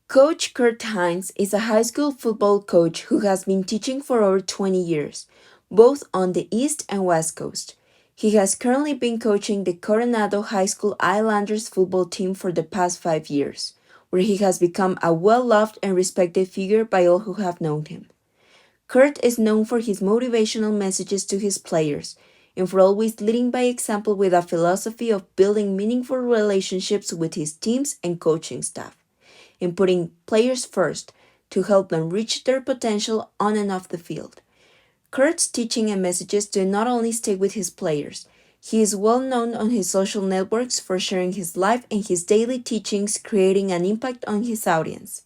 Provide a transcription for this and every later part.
Coach Kurt Hines is a high school football coach who has been teaching for over 20 years, both on the East and West Coast. He has currently been coaching the Coronado High School Islanders football team for the past 5 years, where he has become a well loved and respected figure by all who have known him. Kurt is known for his motivational messages to his players and for always leading by example with a philosophy of building meaningful relationships with his teams and coaching staff in putting players first to help them reach their potential on and off the field. Kurt's teaching and messages do not only stay with his players, he is well known on his social networks for sharing his life and his daily teachings, creating an impact on his audience.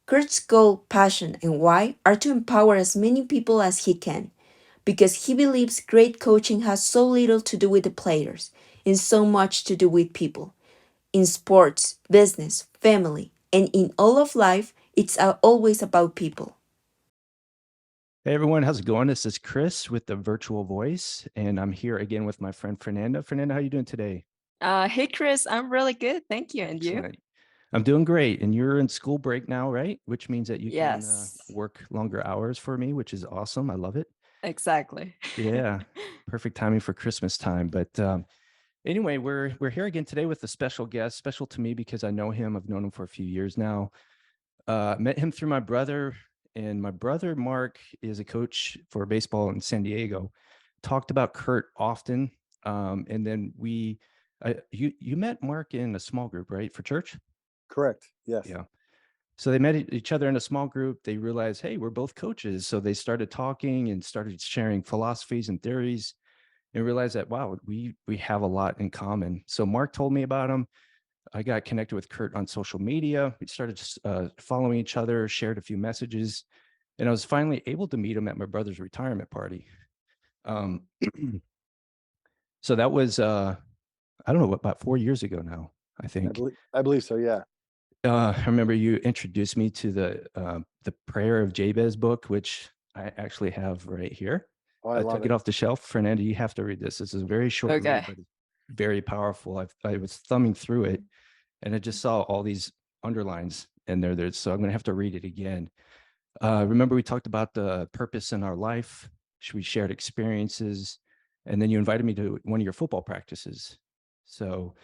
Kurt's goal, passion, and why are to empower as many people as he can, because he believes great coaching has so little to do with the players and so much to do with people. In sports, business, family, and in all of life, it's always about people. Hey everyone, how's it going? This is Chris with the virtual voice, and I'm here again with my friend Fernanda. Fernanda, how are you doing today? Hey Chris, I'm really good. Thank you. And you? Excellent. I'm doing great. And you're in school break now, right? Which means that you can Yes, work longer hours for me, which is awesome. I love it. exactly. Yeah, perfect timing for Christmas time. But anyway, we're here again today with a special guest, special to me because I know him. I've known him for a few years now. Met him through my brother, and my brother Mark is a coach for baseball in San Diego. Talked about Kurt often, and then you met Mark in a small group, right, for church? Correct. Yes. Yeah. So they met each other in a small group. They realized, hey, we're both coaches. So they started talking and started sharing philosophies and theories, and realized that wow, we have a lot in common. So Mark told me about him. I got connected with Kurt on social media. We started following each other, shared a few messages, and I was finally able to meet him at my brother's retirement party. Um, so that was, I don't know, about 4 years ago now, I I think. believe I believe so, yeah. I remember you introduced me to the Prayer of Jabez book, which I actually have right here. Oh, I I love took it it. off the shelf. Fernando, you have to read this. This is a very short read, Okay. but it's very powerful. I was thumbing through it, and I just saw all these underlines in there. So I'm going to have to read it again. Remember, we talked about the purpose in our life. We shared experiences, and then you invited me to one of your football practices. So,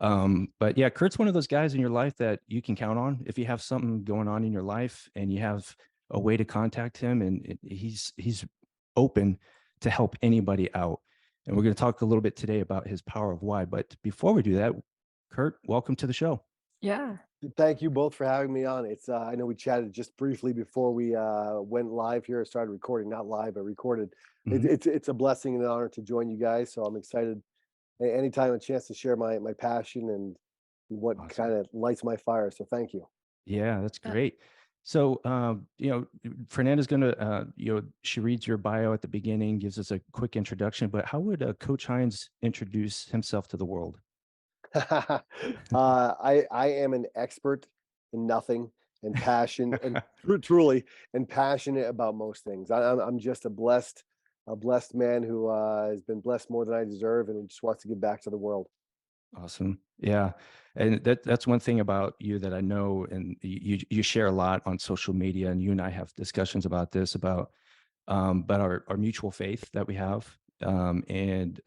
but yeah, Kurt's one of those guys in your life that you can count on if you have something going on in your life and you have a way to contact him, and he's open to help anybody out. And we're going to talk a little bit today about his power of why. But before we do that, Kurt, welcome to the show. Yeah. Thank you both for having me on. I know we chatted just briefly before we went live here, started recording, not live, but recorded. Mhm. It's a blessing and an honor to join you guys. So I'm excited anytime a chance to share my passion and what kind Awesome. of lights my fire. So thank you. Yeah, that's Uh, great. So, Fernanda's gonna, she reads your bio at the beginning, gives us a quick introduction. But how would Coach Hines introduce himself to the world? I am an expert in nothing and passion and truly and passionate about most things. I'm just a blessed man who has been blessed more than I deserve and just wants to give back to the world. Awesome. Yeah. And that's one thing about you that I know, and you share a lot on social media, and you and I have discussions about this, but our mutual faith that we have. And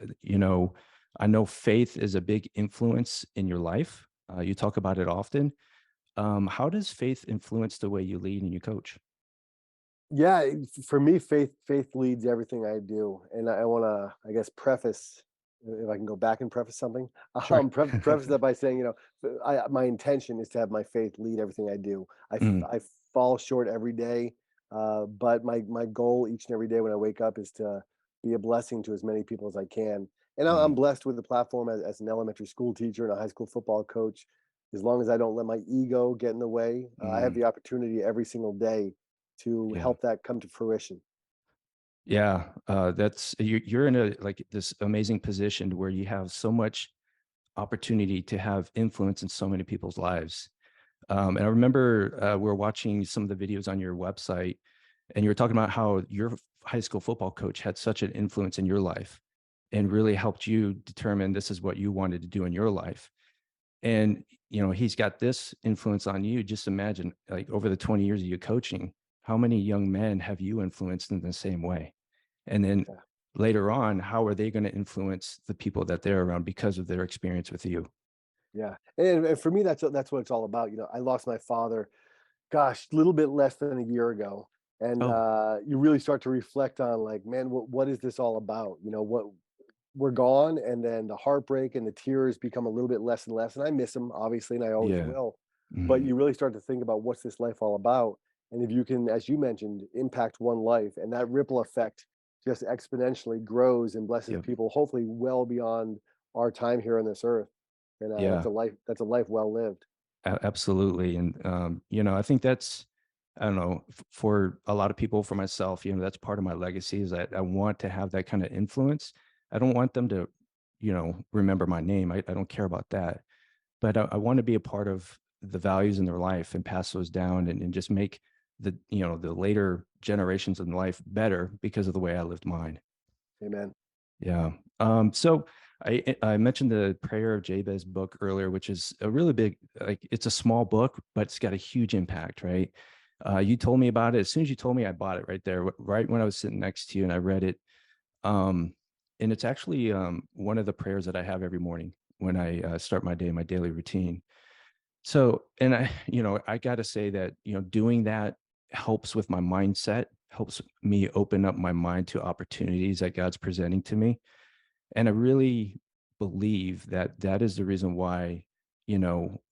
I know faith is a big influence in your life. You talk about it often. How does faith influence the way you lead and you coach? Yeah, for me, faith leads everything I do, and I want to, I guess, preface if I can go back and preface something. Sure. Preface that by saying, my intention is to have my faith lead everything I do. Mm, I fall short every day, but my goal each and every day when I wake up is to be a blessing to as many people as I can. And I'm mm, blessed with the platform as an elementary school teacher and a high school football coach. As long as I don't let my ego get in the way, I have mm. the opportunity every single day to Yeah. help that come to fruition. Yeah. That's you're in a like this amazing position where you have so much opportunity to have influence in so many people's lives. And I remember we were watching some of the videos on your website, and you were talking about how your high school football coach had such an influence in your life and really helped you determine this is what you wanted to do in your life. And, he's got this influence on you. Just imagine, like, over the 20 years of you coaching, how many young men have you influenced in the same way? And then Yeah. later on, how are they going to influence the people that they're around because of their experience with you? Yeah. And for me, that's what it's all about. I lost my father, gosh, a little bit less than a year ago. And Oh, you really start to reflect on, like, man, what is this all about? What we're gone, and then the heartbreak and the tears become a little bit less and less. And I miss him, obviously, and I always yeah. will. But Mhm. you really start to think about, what's this life all about? And if you can, as you mentioned, impact one life, and that ripple effect just exponentially grows and blesses Yep. people, hopefully well beyond our time here on this earth. And that's Yeah. a life. That's a life well lived. Absolutely. And, I think that's, I don't know, for a lot of people, for myself, that's part of my legacy is that I want to have that kind of influence. I don't want them to, remember my name. I don't care about that. But I want to be a part of the values in their life and pass those down and just make the later generations in life better because of the way I lived mine. Amen. Yeah. So I mentioned the Prayer of Jabez book earlier, which is a really big, like, it's a small book, but it's got a huge impact, right? You told me about it. As soon as you told me, I bought it right there, right when I was sitting next to you, and I read it. Um, and it's actually one of the prayers that I have every morning when I start my day, my daily routine. So, and I got to say that, doing that helps with my mindset, helps me open up my mind to opportunities that God's presenting to me. And I really believe that that is the reason why,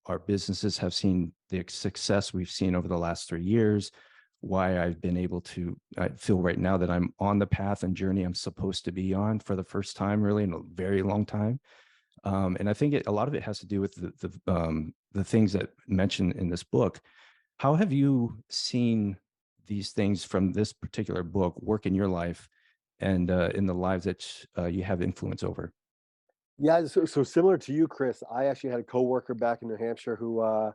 our businesses have seen the success we've seen over the last 3 years, why I've been able to, I feel right now that I'm on the path and journey I'm supposed to be on for the first time, really, in a very long time. And I think a lot of it has to do with the things that mentioned in this book. How have you seen these things from this particular book work in your life and in the lives that you have influence over? Yeah. So similar to you, Chris, I actually had a coworker back in New Hampshire who, a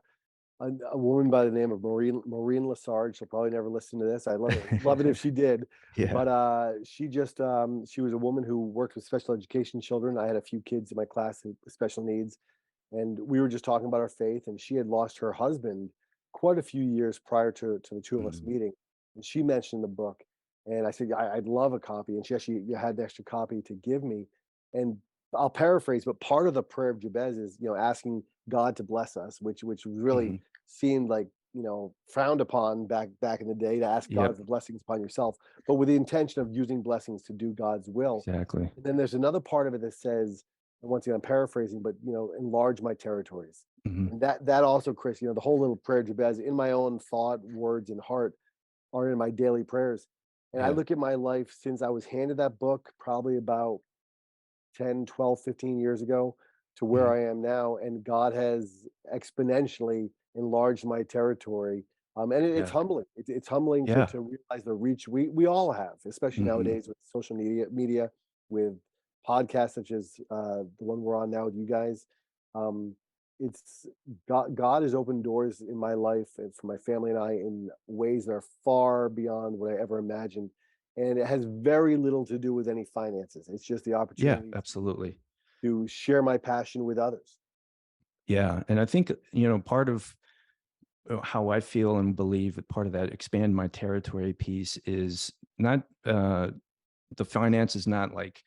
woman by the name of Maureen Lesarge. She'll probably never listen to this. I love it if she did. Yeah. But she was a woman who worked with special education children. I had a few kids in my class with special needs, and we were just talking about our faith. And she had lost her husband quite a few years prior to the two of us Mhm. meeting. And she mentioned the book, and I said, yeah, I'd love a copy. And she actually had an extra copy to give me. And I'll paraphrase, but part of the prayer of Jabez is, asking God to bless us, which really Mhm. seemed like, frowned upon back in the day, to ask God Yep. for blessings upon yourself, but with the intention of using blessings to do God's will. Exactly. And then there's another part of it that says, and once again I'm paraphrasing, but enlarge my territories. Mhm. And that also, Chris, the whole little prayer Jabez, in my own thought, words, and heart, are in my daily prayers. And I Yeah. look at my life since I was handed that book, probably about 10, 12, 15 years ago, to where Mhm. I am now. And God has exponentially enlarged my territory. And it's Yeah. humbling. It's humbling Yeah. to realize the reach we all have, especially Mhm. nowadays with social media, with podcasts such as the one we're on now with you guys. Um, it's God has opened doors in my life and for my family and I in ways that are far beyond what I ever imagined. And it has very little to do with any finances. It's just the Yeah, opportunity absolutely. to share my passion with others. Yeah. And I think, part of how I feel and believe that part of that expand my territory piece is not the finance is not like,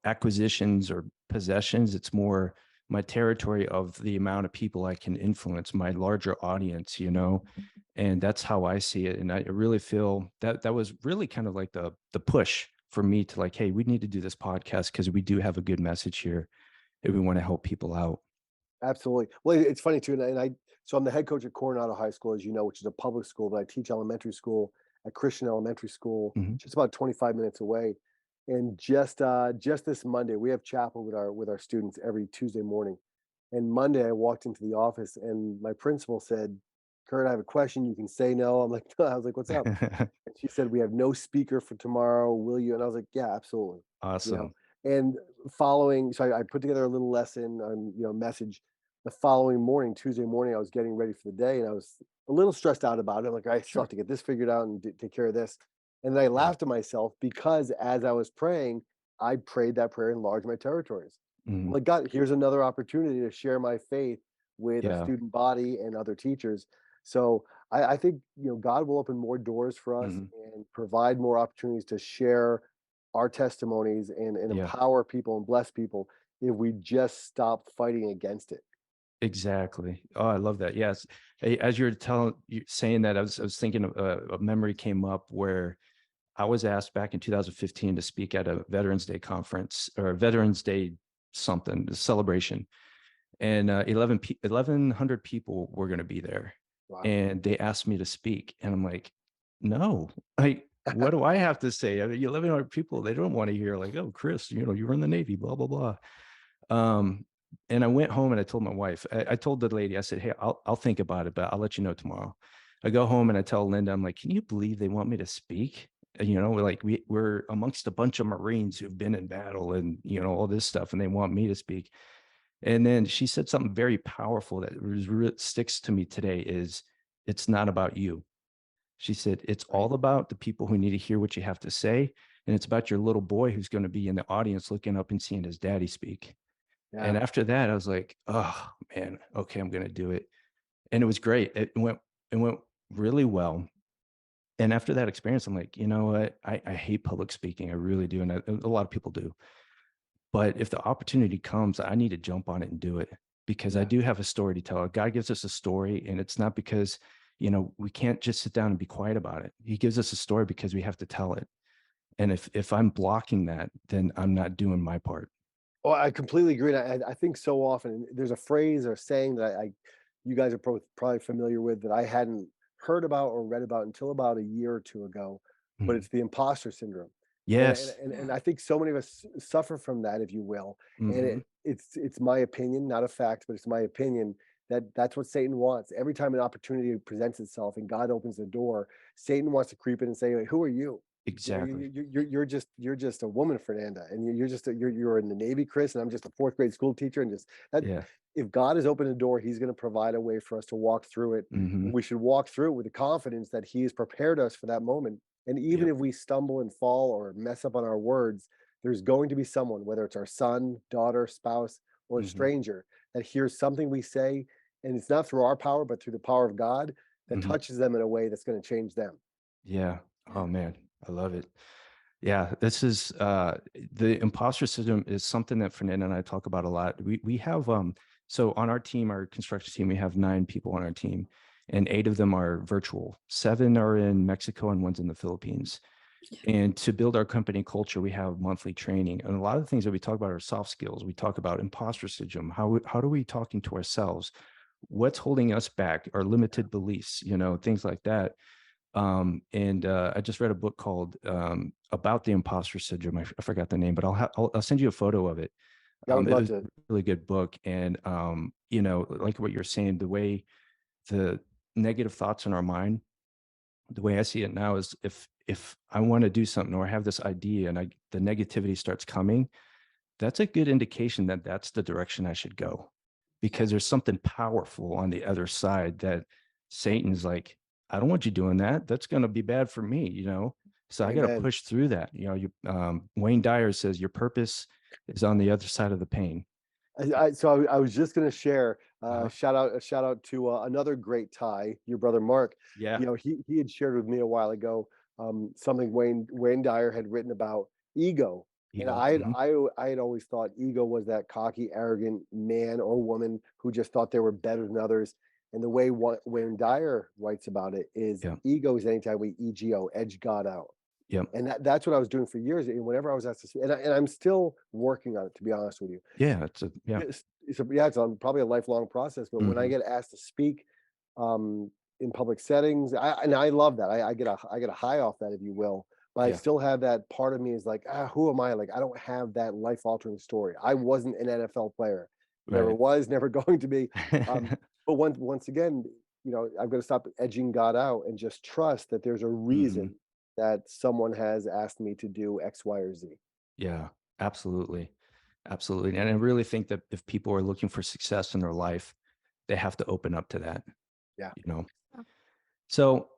acquisitions or possessions. It's more my territory of the amount of people I can influence, my larger audience, and that's how I see it. And I really feel that that was really kind of like the push for me to, like, hey, we need to do this podcast because we do have a good message here and we want to help people out. Absolutely. Well, it's funny too, so I'm the head coach at Coronado High School, as you know, which is a public school, but I teach elementary school at Christian Elementary School, Mhm. just about 25 minutes away. And just this Monday, we have chapel with our students every Tuesday morning. And Monday, I walked into the office, and my principal said, "Kurt, I have a question. You can say no." I'm like, I was like, "What's up?" And she said, "We have no speaker for tomorrow. Will you?" And I was like, "Yeah, absolutely." You know, Awesome. and following, so I put together a little lesson on, message. The following morning, Tuesday morning, I was getting ready for the day, and I was a little stressed out about it. I'm like, I still have Sure. to get this figured out and take care of this. And then I Yeah. laughed at myself because as I was praying, I prayed that prayer, enlarge my territories. Mhm. like, God, here's another opportunity to share my faith with a Yeah. student body and other teachers. So I think, God will open more doors for us Mhm. and provide more opportunities to share our testimonies and Yeah. empower people and bless people if we just stop fighting against it. Exactly. Oh, I love that. Yes. Hey, as you're saying that, I was thinking of a memory came up where I was asked back in 2015 to speak at a Veterans Day conference or Veterans Day something, the celebration. And 1,100 people were going to be there. Wow. And they asked me to speak. And I'm like, no, like, what do I have to say? I mean, 1,100 people, they don't want to hear like, oh, Chris, you were in the Navy, blah, blah, blah. And I went home and I told my wife, I told the lady, I said, hey, I'll think about it, but I'll let you know tomorrow. I go home and I tell Linda, I'm like, can you believe they want me to speak? And, we're like, we're amongst a bunch of Marines who've been in battle and, all this stuff, and they want me to speak. And then she said something very powerful that sticks to me today is it's not about you. She said, it's Right. all about the people who need to hear what you have to say. And it's about your little boy who's going to be in the audience looking up and seeing his daddy speak. And Yeah. after that, I was like, oh man, okay, I'm going to do it. And it was great. It went really well. And after that experience, I'm like, you know what? I hate public speaking. I really do. And a lot of people do. But if the opportunity comes, I need to jump on it and do it because I Yeah. do have a story to tell. God gives us a story, and it's not because, we can't just sit down and be quiet about it. He gives us a story because we have to tell it. And if I'm blocking that, then I'm not doing my part. Oh, I completely agree. And I think so often there's a phrase or saying that you guys are probably familiar with that I hadn't heard about or read about until about a year or two ago, but Mhm. it's the imposter syndrome. Yes. And I think so many of us suffer from that, if you will. And Hmm. it's my opinion, not a fact, but it's my opinion that that's what Satan wants. Every time an opportunity presents itself and God opens the door, Satan wants to creep in and say, "Hey, who are you? Exactly. You're just a woman, Fernanda, and you're in the Navy, Chris, and I'm just a fourth grade school teacher, and just that. Yeah. If God has opened a door, He's going to provide a way for us to walk through it. Hmm. We should walk through it with the confidence that He has prepared us for that moment. And even Yep. if we stumble and fall or mess up on our words, there's going to be someone, whether it's our son, daughter, spouse, or a Hmm. stranger, that hears something we say, and it's not through our power, but through the power of God, that Hmm. touches them in a way that's going to change them. Yeah. Oh man, I love it. Yeah, this is the imposter syndrome is something that Fernanda and I talk about a lot. We have so on our team, our construction team, we have 9 people on our team, and 8 of them are virtual. 7 are in Mexico and one's in the Philippines. And to build our company culture, we have monthly training. And a lot of the things that we talk about are soft skills. We talk about imposter syndrome. How do we talking to ourselves? What's holding us back? Our limited beliefs, things like that. And I just read a book called about the imposter syndrome. I forgot the name, but I'll send you a photo of it. Yeah, I would It love was a to. really good book, and like what you're saying, the way the negative thoughts in our mind, the way I see it now is if I want to do something or I have this idea and the negativity starts coming, that's a good indication that that's the direction I should go, Yeah. because there's something powerful on the other side that Satan's like, I don't want you doing that. That's going to be bad for me. So I got to Amen. push through that. Wayne Dyer says your purpose is on the other side of the pain. So I was just going to share Uh-huh. a shout out to another great Thai, your brother Mark. Yeah. He had shared with me a while ago something Wayne Dyer had written about ego, and Ego. Mhm. I had always thought ego was that cocky, arrogant man or woman who just thought they were better than others. And the way Wayne Dyer writes about it is Yeah. ego is anytime we ego, edge God out. Yep. And that's what I was doing for years. And whenever I was asked to speak, and I'm still working on it, to be honest with you. Yeah. Yeah. It's probably a lifelong process. But when I Hmm. get asked to speak um, in public settings, I love that. I get a high off that, if you will. But I Yeah. still have that part of me is like, who am I? Like, I don't have that life altering story. I wasn't an NFL player, never Right. was, never going to be. But once again, I've got to stop edging God out and just trust that there's a Hmm. reason that someone has asked me to do X, Y, or Z. Yeah, absolutely. Absolutely. And I really think that if people are looking for success in their life, they have to open up to that, Yeah. you know. So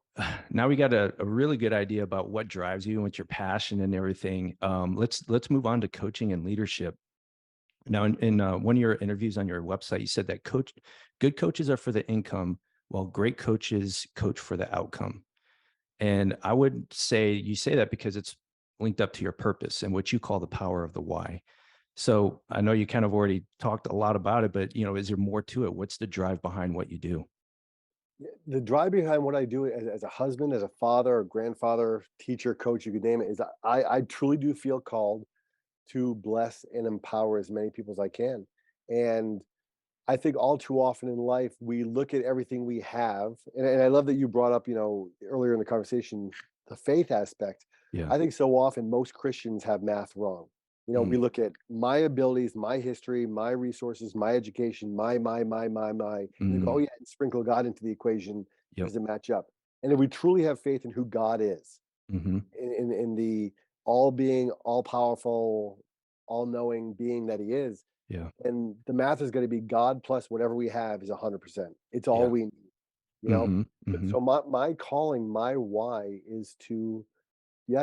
now we got a really good idea about what drives you and what's your passion and everything. Let's move on to coaching and leadership. Now, in one of your interviews on your website, you said that good coaches are for the income, while great coaches coach for the outcome. And I would say you say that because it's linked up to your purpose and what you call the power of the why. So I know you kind of already talked a lot about it, but is there more to it? What's the drive behind what you do? The drive behind what I do as a husband, as a father, a grandfather, teacher, coach, you could name it, is I truly do feel called to bless and empower as many people as I can. And I think all too often in life, we look at everything we have. And I love that you brought up, earlier in the conversation, the faith aspect. Yeah. I think so often most Christians have math wrong. We look at my abilities, my history, my resources, my education, my. And we go, oh yeah, and sprinkle God into the equation. Yep. Does it match up? And if we truly have faith in who God is, Mm-hmm. in the all being, all powerful, all knowing being that he is, Yeah. and the math is going to be God plus whatever we have is 100%. It's all Yeah. we need, Mm-hmm. Mm-hmm. So my calling, my why is to,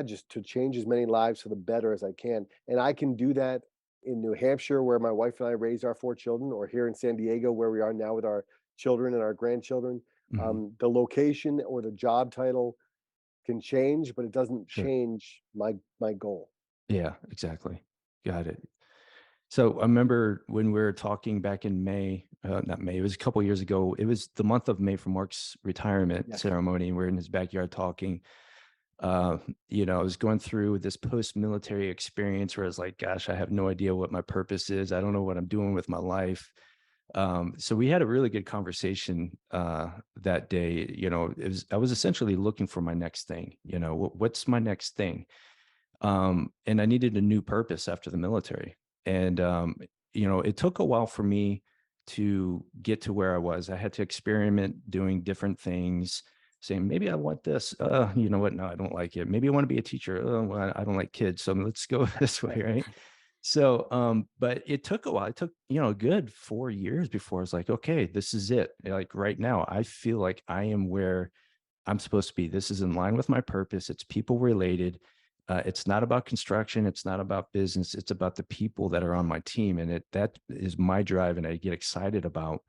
just to change as many lives for the better as I can. And I can do that in New Hampshire, where my wife and I raised our 4 children, or here in San Diego, where we are now with our children and our grandchildren. Mm-hmm. The location or the job title can change, but it doesn't Sure. change my goal. Yeah, exactly. Got it. So I remember when we were talking back in May, not May, it was a couple of years ago. It was the month of May for Mark's retirement Yes. ceremony. And we're in his backyard talking. I was going through this post-military experience where I was like, gosh, I have no idea what my purpose is. I don't know what I'm doing with my life. So we had a really good conversation that day. I was essentially looking for my next thing. What's my next thing? And I needed a new purpose after the military. And, it took a while for me to get to where I was. I had to experiment doing different things, saying, maybe I want this. You know what? No, I don't like it. Maybe I want to be a teacher. Well, I don't like kids. So let's go this way. Right. So, but it took a while. It took, a good 4 years before I was like, okay, this is it. Like right now, I feel like I am where I'm supposed to be. This is in line with my purpose. It's people related. It's not about construction. It's not about business. It's about the people that are on my team. And that is my drive and I get excited about.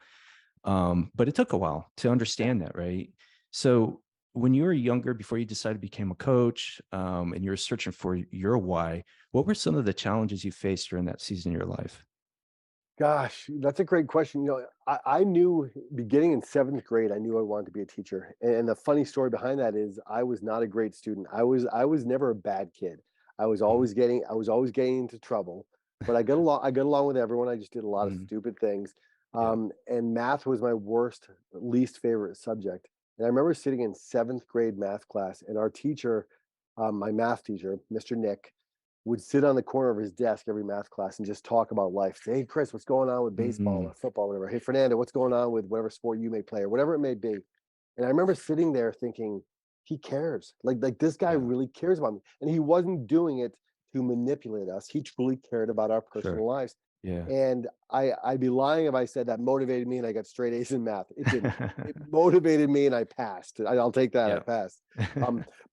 But it took a while to understand that, right? So when you were younger, before you decided to become a coach, and you were searching for your why, what were some of the challenges you faced during that season of your life? Gosh, that's a great question. I knew beginning in 7th grade, I knew I wanted to be a teacher. And the funny story behind that is I was not a great student. I was never a bad kid. I was always getting into trouble, but I got along with everyone. I just did a lot of Mhm. stupid things. Yeah. And math was my least favorite subject. And I remember sitting in 7th grade math class, and our teacher, my math teacher, Mr. Nick, would sit on the corner of his desk every math class and just talk about life. Say, hey, Chris, what's going on with baseball Mhm. or football, or whatever? Hey, Fernando, what's going on with whatever sport you may play or whatever it may be? And I remember sitting there thinking, he cares. Like this guy Yeah. really cares about me. And he wasn't doing it to manipulate us. He truly cared about our Sure. personal lives. Yeah. And I'd be lying if I said that motivated me and I got straight A's in math. It didn't. It motivated me and I passed. I'll take that. I Yeah. passed.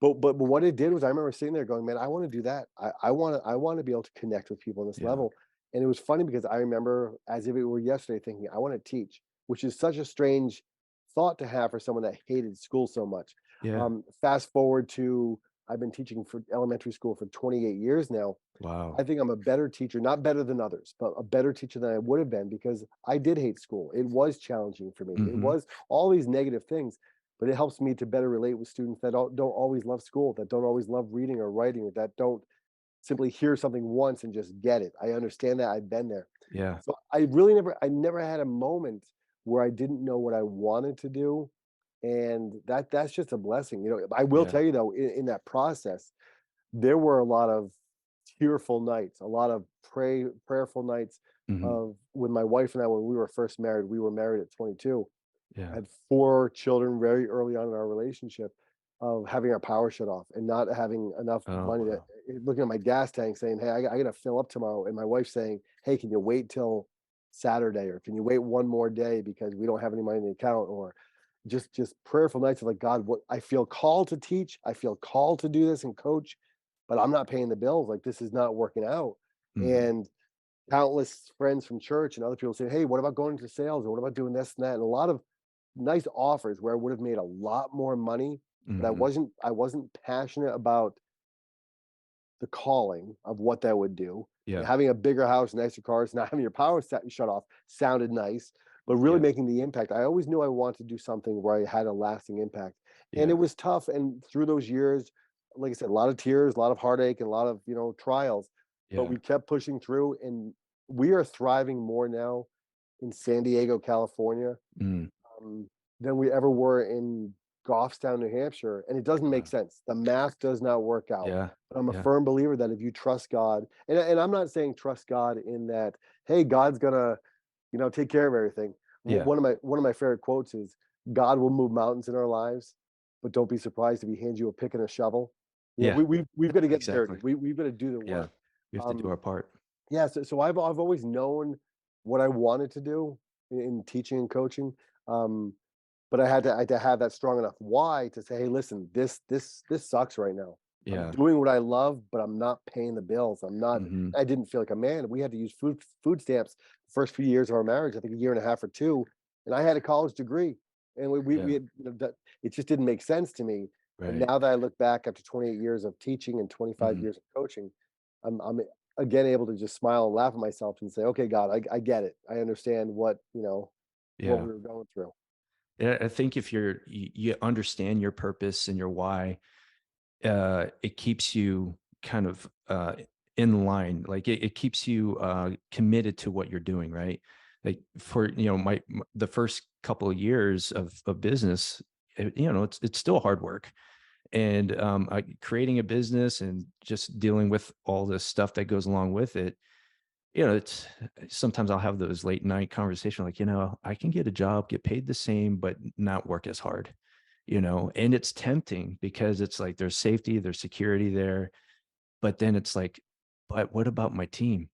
But what it did was I remember sitting there going, man, I want to do that. I want to be able to connect with people on this Yeah. level. And it was funny because I remember as if it were yesterday thinking, I want to teach, which is such a strange thought to have for someone that hated school so much. Yeah. Fast forward to I've been teaching for elementary school for 28 years now. Wow. I think I'm a better teacher, not better than others, but a better teacher than I would have been because I did hate school. It was challenging for me. It Mhm. was all these negative things, but it helps me to better relate with students that don't always love school, that don't always love reading or writing, or that don't simply hear something once and just get it. I understand that. I've been there. Yeah. So I never had a moment where I didn't know what I wanted to do. And that's just a blessing. I will Yeah. tell you though, in that process, there were a lot of tearful nights, a lot of prayerful nights Mhm. of with my wife and I when we were first married. We were married at 22, Yeah. had 4 children very early on in our relationship, of having our power shut off and not having enough Oh, money to wow. looking at my gas tank saying, hey, I got to fill up tomorrow. And my wife saying, hey, can you wait till Saturday, or can you wait one more day because we don't have any money in the account? Or just prayerful nights of like, God, what I feel called to teach, I feel called to do this and coach, but I'm not paying the bills. Like this is not working out. Mhm. And countless friends from church and other people saying, "Hey, what about going into sales? Or what about doing this and that?" And a lot of nice offers where I would have made a lot more money, but Mhm. I wasn't passionate about the calling of what that would do. Yeah. Having a bigger house, nicer cars, not having your power shut off sounded nice, but really Yeah. making the impact. I always knew I wanted to do something where I had a lasting impact. And Yeah. it was tough. And through those years, like I said, a lot of tears, a lot of heartache, and a lot of, trials, but Yeah. we kept pushing through, and we are thriving more now in San Diego, California, Mm. um, than we ever were in Goffstown, New Hampshire. And it doesn't make Wow. sense. The math does not work out. Yeah. But I'm a Yeah. firm believer that if you trust God, and I'm not saying trust God in that, hey, God's gonna, take care of everything. Yeah. One of my favorite quotes is, God will move mountains in our lives, but don't be surprised if he hands you a pick and a shovel. Yeah. We've got to get dirty. Exactly. We've got to do the Yeah. work. We have to do Um, our part. yeah, so I've always known what I wanted to do in teaching and coaching. Um, but I had to have that strong enough why to say, hey, listen, this sucks right now. I'm Yeah. doing what I love, but I'm not paying the bills. Mhm. I didn't feel like a man. We had to use food stamps the first few years of our marriage, I think a year and a half or two. And I had a college degree. And we Yeah. had, it just didn't make sense to me. And Right. now that I look back after 28 years of teaching and 25 Mhm. years of coaching, I'm again able to just smile and laugh at myself and say, okay, God, I get it. I understand what Yeah. we were going through. Yeah, I think if you understand your purpose and your why, it keeps you kind of in line. Like it keeps you committed to what you're doing, right? Like for the first couple of years of business, it's still hard work, and creating a business and just dealing with all the stuff that goes along with it. It's sometimes I'll have those late night conversations like, I can get a job, get paid the same, but not work as hard, and it's tempting because it's like there's safety, there's security there. But then it's like, but what about my team?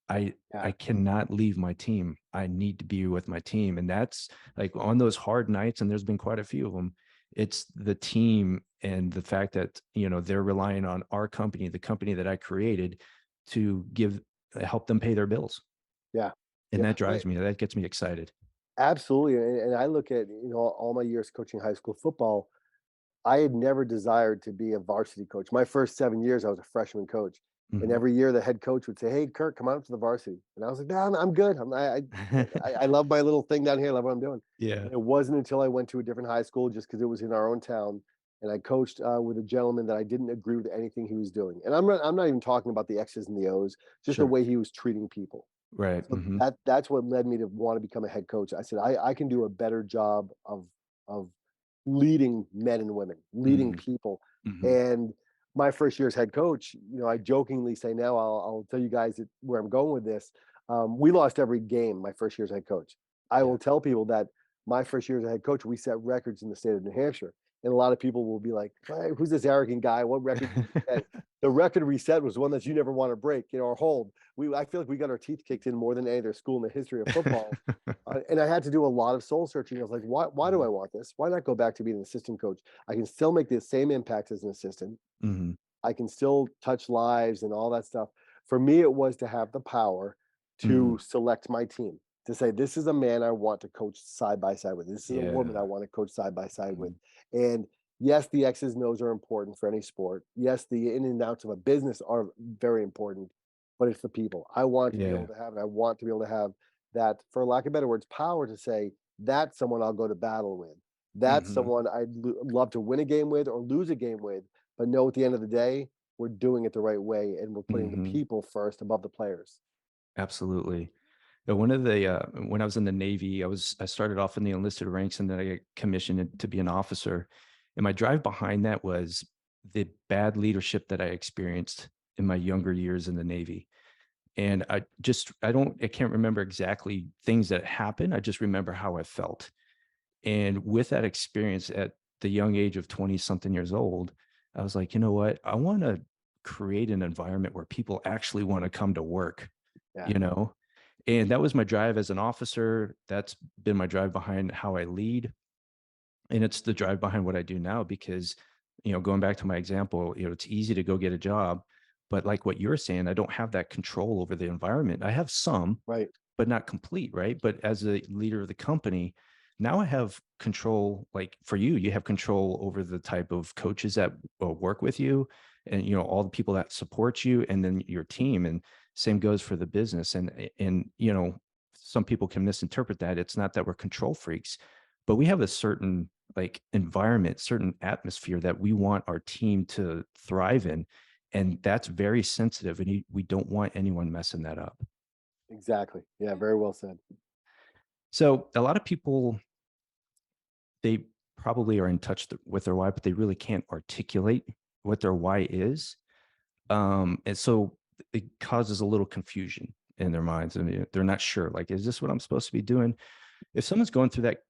I Yeah. cannot leave my team. I need to be with my team. And that's like on those hard nights, and there's been quite a few of them. It's the team and the fact that, they're relying on our company, the company that I created, to help them pay their bills. Yeah. And Yeah. that drives me, that gets me excited. Absolutely. And I look at, all my years coaching high school football, I had never desired to be a varsity coach. My first 7 years, I was a freshman coach. And Mhm. every year the head coach would say, "Hey, Kirk, come on up to the varsity." And I was like, "No, I'm good. I love my little thing down here. I love what I'm doing." Yeah. And it wasn't until I went to a different high school, just because it was in our own town, and I coached with a gentleman that I didn't agree with anything he was doing. And I'm not even talking about the X's and the O's, just the Sure. way he was treating people. Right. So Hmm. that's what led me to want to become a head coach. I said I can do a better job of leading men and women, leading Hmm. people. Hmm. And my first year as head coach, I jokingly say now, I'll tell you guys where I'm going with this. We lost every game my first year as head coach. I Yeah. will tell people that my first year as a head coach, we set records in the state of New Hampshire. And a lot of people will be like, "Hey, who's this arrogant guy? What record did you set?" The record we set was one that you never want to break, or hold. I feel like we got our teeth kicked in more than any other school in the history of football. And I had to do a lot of soul searching. I was like, why do I want this? Why not go back to being an assistant coach? I can still make the same impact as an assistant. Hmm. I can still touch lives and all that stuff. For me, it was to have the power Hmm. to select my team, to say, this is a man I want to coach side by side with. This is a woman I Yeah. want to coach side by side with. Mhm. And yes, the X's and O's are important for any sport. Yes, the in and outs of a business are very important, but it's the people. I want to be able Yeah. to have, and I want to be able to have that, for lack of better words, power to say, that's someone I'll go to battle with. That's Hmm. someone I'd love to win a game with or lose a game with, but know at the end of the day, we're doing it the right way and we're putting the Hmm. people first above the players. Absolutely. One of the when I was in the Navy, I started off in the enlisted ranks, and then I got commissioned to be an officer. And my drive behind that was the bad leadership that I experienced in my younger years in the Navy. And I can't remember exactly things that happened. I just remember how I felt. And with that experience at the young age of 20 something years old, I was like, you know what? I want to create an environment where people actually want to come to work, Yeah. you know? And that was my drive as an officer. That's been my drive behind how I lead. And it's the drive behind what I do now because, going back to my example, it's easy to go get a job, But like what you're saying, I don't have that control over the environment. I have some, Right. but not complete, right? But as a leader of the company, now I have control. Like for you, you have control over the type of coaches that work with you, and you know all the people that support you, and then your team. And same goes for the business. And you know, some people can misinterpret that. It's not that we're control freaks, but we have a certain like environment, certain atmosphere that we want our team to thrive in, and that's very sensitive, and we don't want anyone messing that up. Exactly. Yeah, very well said. So a lot of people, they probably are in touch with their why, but they really can't articulate what their why is. And so it causes a little confusion in their minds. I mean, they're not sure, like, is this what I'm supposed to be doing? If someone's going through that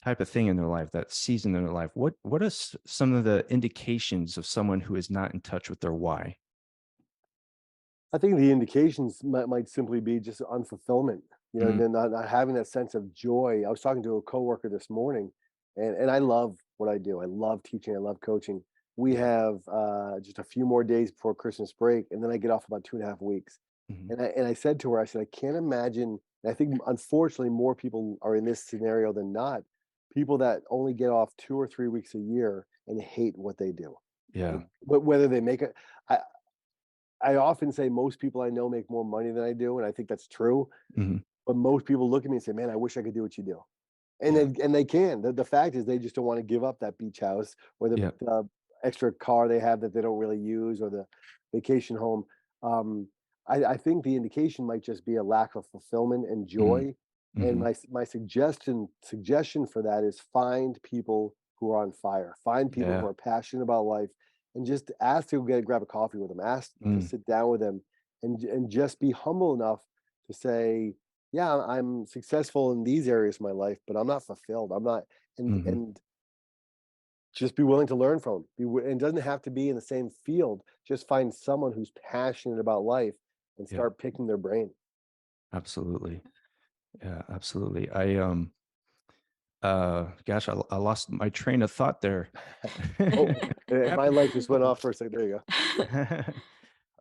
type of thing in their life, that season in their life, what are some of the indications of someone who is not in touch with their why? I think the indications might simply be just unfulfillment, you know, Mhm. not having that sense of joy. I was talking to a coworker this morning, and I love what I do. I love teaching. I love coaching. We Yeah. have just a few more days before Christmas break, and then I get off about 2.5 weeks. Mhm. And I said to her, I said, I can't imagine. And I think unfortunately more people are in this scenario than not. People that only get off 2 or 3 weeks a year and hate what they do. Yeah. Like, whether they make it, I often say most people I know make more money than I do, and I think that's true. Mhm. But most people look at me and say, "Man, I wish I could do what you do," and Yeah. they can. The fact is, they just don't want to give up that beach house or Yeah. the extra car they have that they don't really use or the vacation home. Um, I think the indication might just be a lack of fulfillment and Mhm. joy. And Mhm. my suggestion for that is find people who are on fire, find people who Yeah. are passionate about life, and just ask to grab a coffee with them, ask to Mm. sit down with them, and just be humble enough to say, yeah, I'm successful in these areas of my life, but I'm not fulfilled. I'm not, Mhm. and just be willing to learn from 'em. And it doesn't have to be in the same field. Just find someone who's passionate about life and Yeah. start picking their brain. Absolutely. Yeah, absolutely. Gosh, I lost my train of thought there. Oh, my light just went Oh. off for a second. There you go.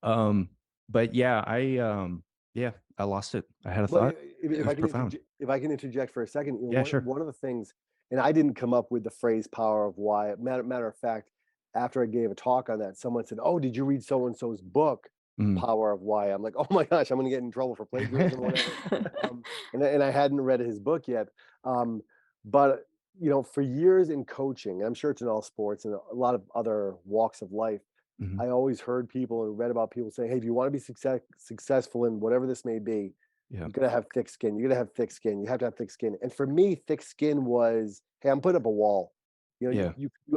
Um, but yeah, yeah, I lost it. I had a But thought. It if was I can profound. if I can interject for a second, Yeah, sure. one of the things, and I didn't come up with the phrase "power of why." Matter of fact, after I gave a talk on that, someone said, "Oh, did you read so and so's book, Mm. Power of Why?" I'm like, "Oh my gosh, I'm going to get in trouble for plagiarism or whatever." And I hadn't read his book yet. Um, but for years in coaching, I'm sure it's in all sports and a lot of other walks of life. Mhm. I always heard people and read about people saying, "Hey, if you want to be successful in whatever this may be, Yeah. you gotta have thick skin. You gotta have thick skin. You have to have thick skin." And for me, thick skin was, "Hey, I'm putting up a wall. Yeah.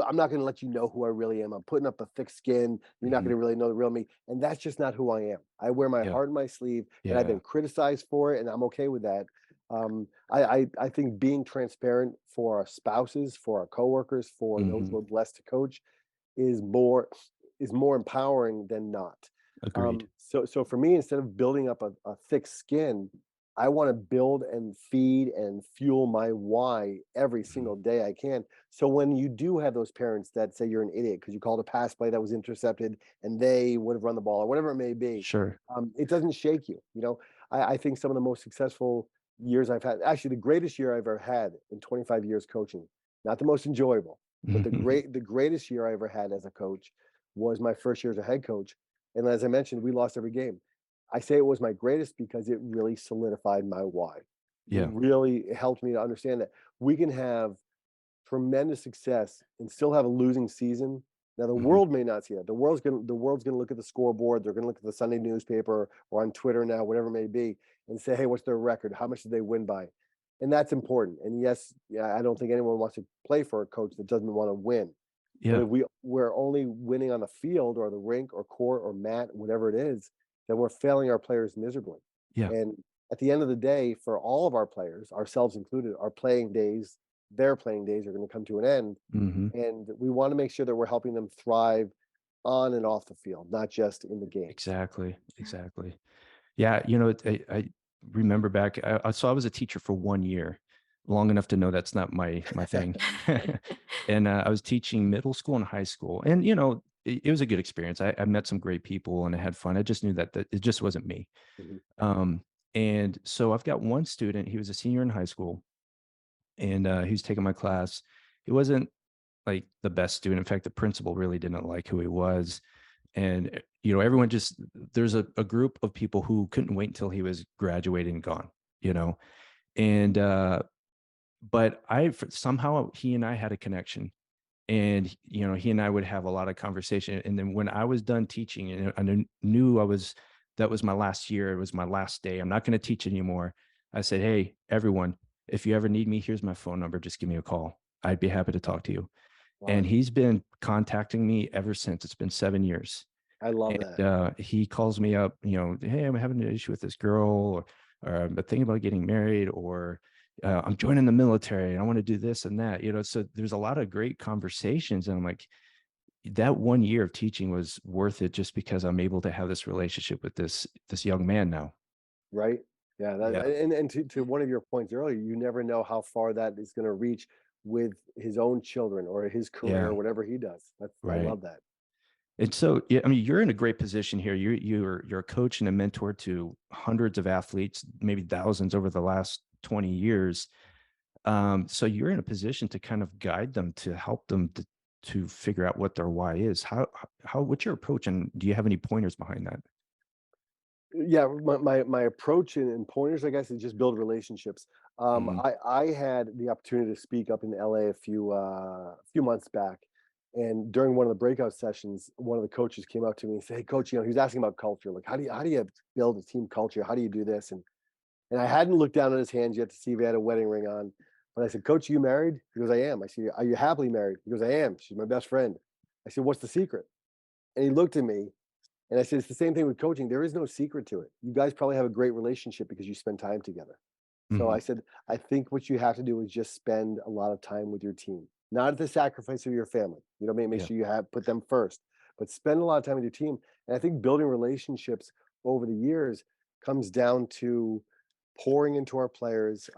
I'm not gonna let you know who I really am. I'm putting up a thick skin. You're not Mhm. gonna really know the real me." And that's just not who I am. I wear my Yeah. heart on my sleeve, and I've Yeah. been criticized for it, and I'm okay with that. I think being transparent for our spouses, for our coworkers, for those Mhm. we're blessed to coach, is more is more empowering than not. Agreed. So for me, instead of building up a thick skin, I want to build and feed and fuel my why every Mhm. single day I can. So when you do have those parents that say you're an idiot because you called a pass play that was intercepted and they would have run the ball or whatever it may be, Sure. it doesn't shake you. I think some of the most successful years I've had, actually the greatest year I've ever had in 25 years coaching, not the most enjoyable, but the greatest year I ever had as a coach was my first year as a head coach. And as I mentioned, we lost every game. I say it was my greatest because it really solidified my why. It Yeah. really helped me to understand that we can have tremendous success and still have a losing season. Now the Mhm. world may not see that. The world's gonna look at the scoreboard. They're gonna look at the Sunday newspaper or on Twitter now, whatever it may be, and say, "Hey, what's their record? How much did they win by?" And that's important. And yes, yeah, I don't think anyone wants to play for a coach that doesn't want to win. But Yeah. if we're only winning on the field or the rink or court or mat, whatever it is, then we're failing our players miserably. Yeah. And at the end of the day, for all of our players, ourselves included, their playing days are going to come to an end. Mhm. And we want to make sure that we're helping them thrive on and off the field, not just in the games. Exactly. Exactly. Yeah, I remember back. So I was a teacher for 1 year, long enough to know that's not my thing. And I was teaching middle school and high school, and it was a good experience. I met some great people and I had fun. I just knew that it just wasn't me. Mhm. And so I've got one student, he was a senior in high school, and he was taking my class. He wasn't like the best student. In fact, the principal really didn't like who he was. And everyone just, there's a group of people who couldn't wait until he was graduating and gone, you know. And but somehow he and I had a connection, and he and I would have a lot of conversation. And then when I was done teaching, and I knew that was my last year, it was my last day, I'm not going to teach anymore, I said, hey, everyone, if you ever need me, here's my phone number, just give me a call, I'd be happy to talk to you. And Wow. he's been contacting me ever since. It's been 7 years. I love And that. he calls me up, hey, I'm having an issue with this girl, or I'm thinking about getting married, or I'm joining the military and I want to do this and that, so there's a lot of great conversations. And I'm like, that 1 year of teaching was worth it, just because I'm able to have this relationship with this young man now. Right? Yeah, Yeah. and to one of your points earlier, you never know how far that is going to reach with his own children or his career Yeah. or whatever he does. I Right. love that. And so, yeah, I mean, you're in a great position here. You're a coach and a mentor to hundreds of athletes, maybe thousands over the last 20 years. So you're in a position to kind of guide them, to help them to figure out what their why is. What's your approach, and do you have any pointers behind that? Yeah, my approach and pointers, I guess, is just build relationships. Mhm. I had the opportunity to speak up in LA a few months back, and during one of the breakout sessions, one of the coaches came up to me and said, "Hey, coach, he was asking about culture, like how do you build a team culture? How do you do this?" And I hadn't looked down at his hands yet to see if he had a wedding ring on, but I said, "Coach, are you married?" He goes, "I am." I said, "Are you happily married?" He goes, "I am. She's my best friend." I said, "What's the secret?" And he looked at me and I said, it's the same thing with coaching. There is no secret to it. You guys probably have a great relationship because you spend time together. So I Mhm. said, I think what you have to do is just spend a lot of time with your team, not at the sacrifice of your family. Make Yeah. sure you put them first, but spend a lot of time with your team. And I think building relationships over the years comes down to pouring into our players.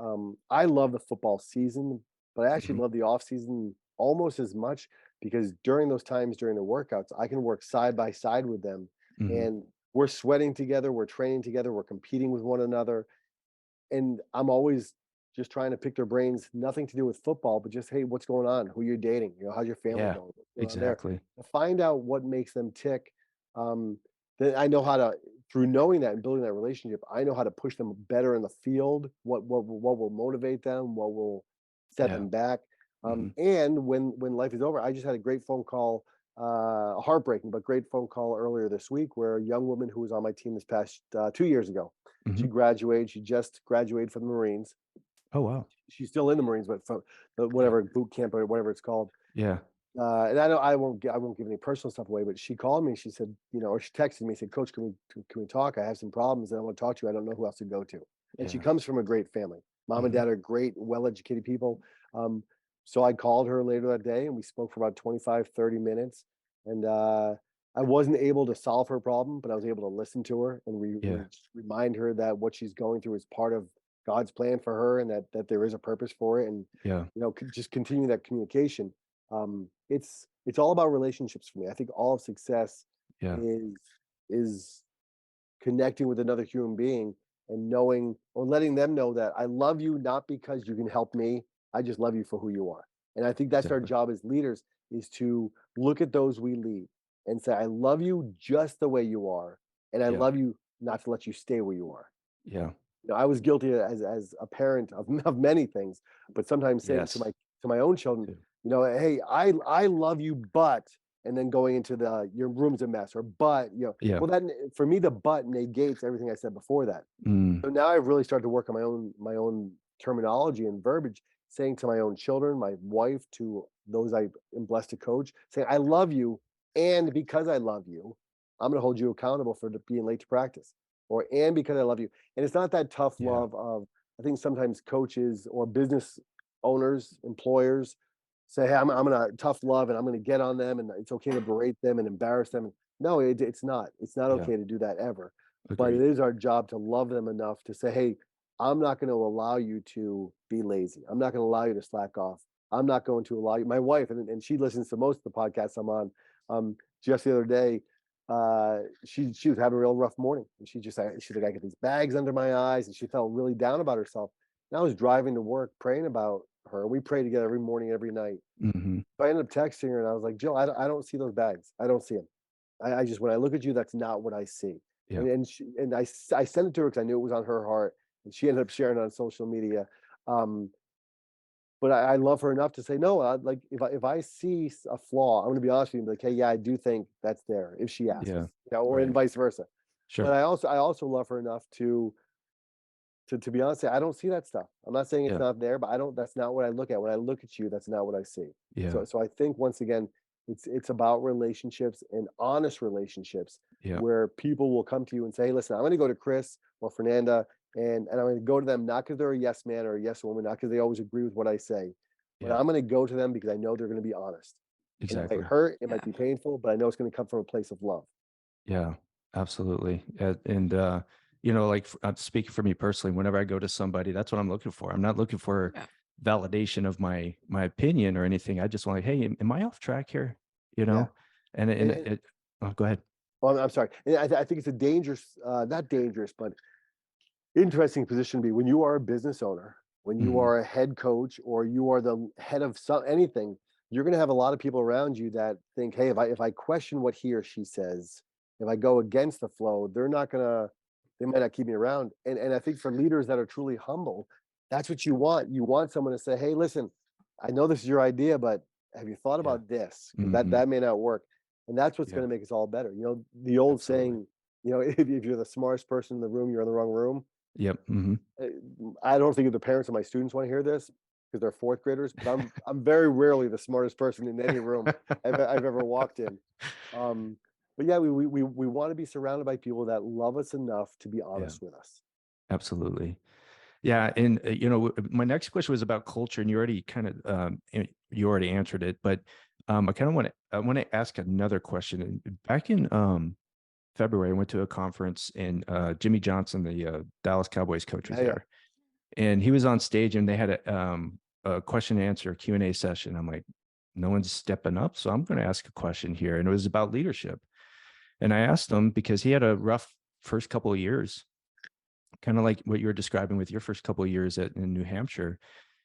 I love the football season, but I actually Mhm. love the off season almost as much because during those times during the workouts, I can work side by side with them Mhm. and we're sweating together, we're training together, we're competing with one another. And I'm always just trying to pick their brains, nothing to do with football, but just, hey, what's going on? Who you're dating? How's your family Yeah. going? What's going on there? Exactly. To find out what makes them tick. Then I know how to, through knowing that and building that relationship, I know how to push them better in the field. What will motivate them? What will set Yeah. them back? Mhm. And when life is over, I just had a great phone call, a heartbreaking but great phone call earlier this week, where a young woman who was on my team this past 2 years ago, she Mhm. graduated. She just graduated from the Marines. Oh, wow. She's still in the Marines, but from Yeah. whatever boot camp or whatever it's called. Yeah. And I won't give any personal stuff away, but she called me. She said, or she texted me, said, "Coach, can we talk? I have some problems and I want to talk to you. I don't know who else to go to." And she Yeah. comes from a great family. Mom and Mhm. dad are great, well-educated people. So I called her later that day and we spoke for about 25, 30 minutes. And I wasn't able to solve her problem, but I was able to listen to her and Yeah. remind her that what she's going through is part of God's plan for her, and that there is a purpose for it. And Yeah. just continue that communication. It's all about relationships for me. I think all of success Yeah. is connecting with another human being and knowing or letting them know that I love you not because you can help me. I just love you for who you are. And I think that's our Exactly. job as leaders, is to look at those we lead and say, I love you just the way you are. And I Yeah. love you not to let you stay where you are. Yeah. I was guilty as a parent of many things, but sometimes saying Yes. to my own children, Too. hey, I love you, but, and then going into your room's a mess, or but, Yeah. well, that for me, the but negates everything I said before that. Mm. So now I've really started to work on my own terminology and verbiage, saying to my own children, my wife, to those I am blessed to coach, saying, I love you, and because I love you, I'm going to hold you accountable for being late to practice, and because I love you. And it's not that tough Yeah. love of, I think sometimes coaches or business owners, employers say, hey, I'm going to tough love and I'm going to get on them and it's okay to berate them and embarrass them. No, it's not. It's not Yeah. okay to do that ever. But it Agreed. is our job to love them enough to say, hey, I'm not going to allow you to be lazy. I'm not going to allow you to slack off. I'm not going to allow you. My wife, and she listens to most of the podcasts I'm on. Just the other day, she was having a real rough morning, and she's like, I get these bags under my eyes, and she felt really down about herself. And I was driving to work praying about her. We pray together every morning, every night. Mhm. So I ended up texting her, and I was like, Jill, I don't see those bags. I don't see them. I just, when I look at you, that's not what I see. Yeah. I sent it to her because I knew it was on her heart, and she ended up sharing it on social media. Um, but I love her enough to say no. Like if I see a flaw, I'm going to be honest with you, and be like, hey, yeah, I do think that's there if she asks, Yeah. or and Right. vice versa. But Sure. I also love her enough to be honest, say, I don't see that stuff. I'm not saying it's Yeah. not there, but I don't. That's not what I look at. When I look at you, that's not what I see. Yeah. So I think once again, it's about relationships and honest relationships Yeah. where people will come to you and say, hey, listen, I'm going to go to Chris or Fernanda, and I'm going to go to them not because they're a yes man or a yes woman, not because they always agree with what I say, but Yeah. I'm going to go to them because I know they're going to be honest. It might Exactly. hurt, it might Yeah. be painful, but I know it's going to come from a place of love. Yeah, absolutely. And like I'm speaking for me personally, whenever I go to somebody, that's what I'm looking for. I'm not looking for Yeah. validation of my opinion or anything. I just want like, hey, am I off track here? Yeah. And And, oh, go ahead. well, I'm sorry. And I think it's a dangerous, not dangerous, but interesting position to be when you are a business owner, when you Mhm. are a head coach, or you are the head of anything. You're going to have a lot of people around you that think, hey, if I question what he or she says, if I go against the flow, they might not keep me around. And I think for leaders that are truly humble, that's what you want. You want someone to say, hey, listen, I know this is your idea, but have you thought Yeah. about this? Because Mhm. that may not work. And that's what's Yeah, going to make us all better. The old absolutely. saying, if you're the smartest person in the room, you're in the wrong room. Yep. Hmm. uh, I don't think the parents of my students want to hear this because they're fourth graders, but I'm very rarely the smartest person in any room I've ever walked in. Um, but yeah, we want to be surrounded by people that love us enough to be Yeah, honest with us. absolutely. Yeah, and my next question was about culture, and you already kind of you already answered it, but I kind of want to ask another question. Back in February, I went to a conference, and Jimmy Johnson, the Dallas Cowboys coach, was Yeah, yeah. there, and he was on stage, and they had a question and answer Q&A session. I'm like, no one's stepping up, so I'm going to ask a question here, and it was about leadership. And I asked him because he had a rough first couple of years, kind of like what you were describing with your first couple of years in New Hampshire,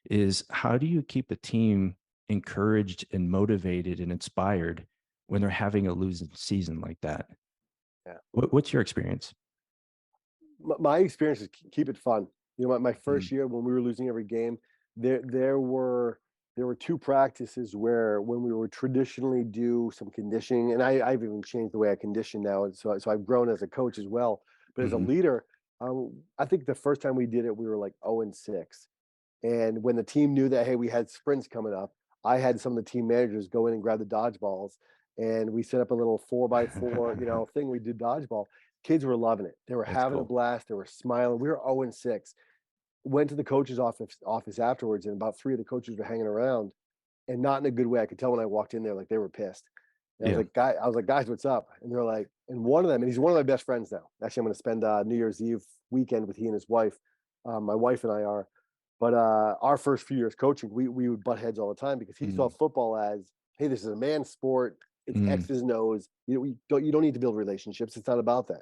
is how do you keep a team encouraged and motivated and inspired when they're having a losing season like that? Yeah. What's your experience? My experience is keep it fun. My Mm, first year when we were losing every game, there were two practices where when we would traditionally do some conditioning, and I've even changed the way I condition now, and so I've grown as a coach as well. But as a mhm. leader, I think the first time we did it, we were like 0-6. And when the team knew that, hey, we had sprints coming up, I had some of the team managers go in and grab the dodgeballs, and we set up a little 4x4, thing. We did dodgeball. Kids were loving it. They were That's having a cool. blast. They were smiling. We were 0-6. Went to the coach's office afterwards, and about three of the coaches were hanging around, and not in a good way. I could tell when I walked in there, like they were pissed. And Yeah. I was like, guys, what's up? And they're like, and one of them, and he's one of my best friends now. Actually, I'm going to spend New Year's Eve weekend with he and his wife. My wife and I are. But our first few years coaching, we would butt heads all the time because he saw Mm, football as, hey, this is a man's sport. It's mm, X's and O's. You don't need to build relationships. It's not about that.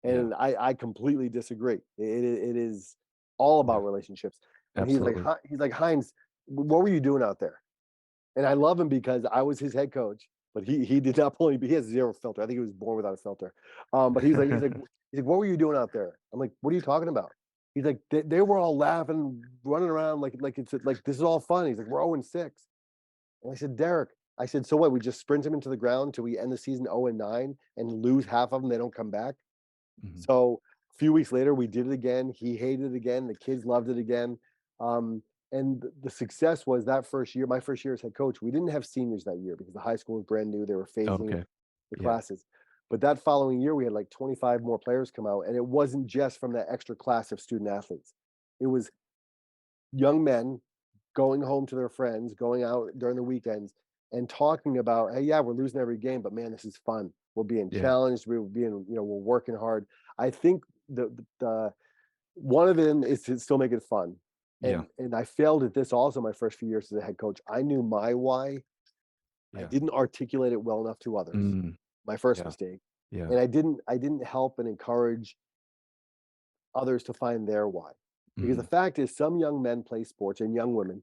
yeah. And I completely disagree. It is all about Yeah. relationships. And Absolutely. He's like, Hines, what were you doing out there? And I love him because I was his head coach, but he did not pull any. He has zero filter. I think he was born without a filter. But he's like, what were you doing out there? I'm like, what are you talking about? He's like, they were all laughing, running around like it's like this is all fun. He's like, we're 0-6. And I said, Derek, I said, so what? We just sprint them into the ground till we end the season 0-9 and lose half of them. They don't come back. Mhm. So a few weeks later, we did it again. He hated it again. The kids loved it again. And the success was that first year, my first year as head coach, we didn't have seniors that year because the high school was brand new. They were phasing Okay. the Yeah. classes. But that following year, we had like 25 more players come out. And it wasn't just from that extra class of student athletes. It was young men going home to their friends, going out during the weekends and talking about, hey, yeah, we're losing every game, but man, this is fun. We're being Yeah. challenged. We're being, we're working hard. I think the one of them is to still make it fun. Yeah. And I failed at this also my first few years as a head coach. I knew my why, I Yeah. didn't articulate it well enough to others. Mm, My first yeah. mistake. Yeah. And I didn't help and encourage others to find their why. Because the Mhm. fact is, some young men play sports and young women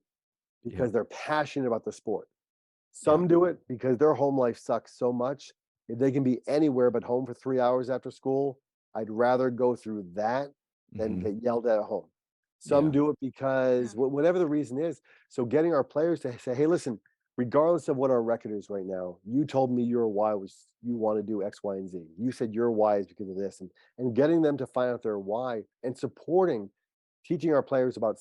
Yeah. because they're passionate about the sport. Yeah. Some do it because their home life sucks so much. If they can be anywhere but home for 3 hours after school, I'd rather go through that than Mhm. get yelled at home. Some Yeah. do it because whatever the reason is. So getting our players to say, hey, listen, regardless of what our record is right now, you told me your why was you want to do X, Y, and Z. You said your why is because of this. And getting them to find out their why and supporting, teaching our players about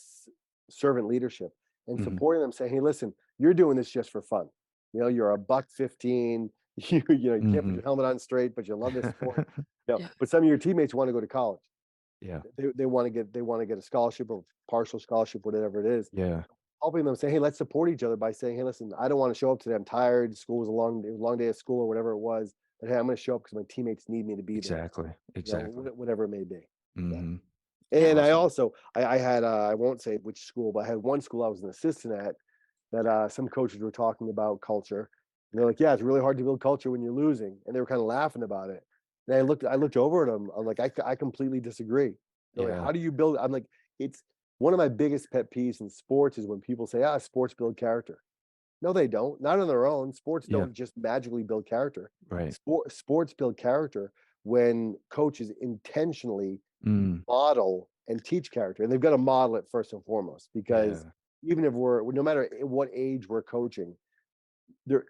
servant leadership and Mhm. supporting them saying, hey, listen, you're doing this just for fun. You're a buck 15. You can't put Mhm. your helmet on straight, but you love this sport. Yeah. But some of your teammates want to go to college. Yeah. They want to get a scholarship or partial scholarship, whatever it is. Yeah. Helping them say, hey, let's support each other by saying, hey, listen, I don't want to show up today. I'm tired. School was a long day of school or whatever it was. But hey, I'm going to show up because my teammates need me to be there. Exactly. Exactly. Whatever it may be. Yeah. Mhm. Yeah. And I Awesome. also I had I won't say which school, but I had one school I was an assistant at that some coaches were talking about culture. And they're like, yeah, it's really hard to build culture when you're losing. And they were kind of laughing about it. And I looked over at them. I'm like, I completely disagree. They're like, Yeah. how do you build? I'm like, it's one of my biggest pet peeves in sports is when people say, sports build character. No, they don't. Not on their own. Sports Yeah. don't just magically build character. Right. Sports build character when coaches intentionally Mm. model and teach character. And they've got to model it first and foremost, because Yeah. even if no matter what age we're coaching,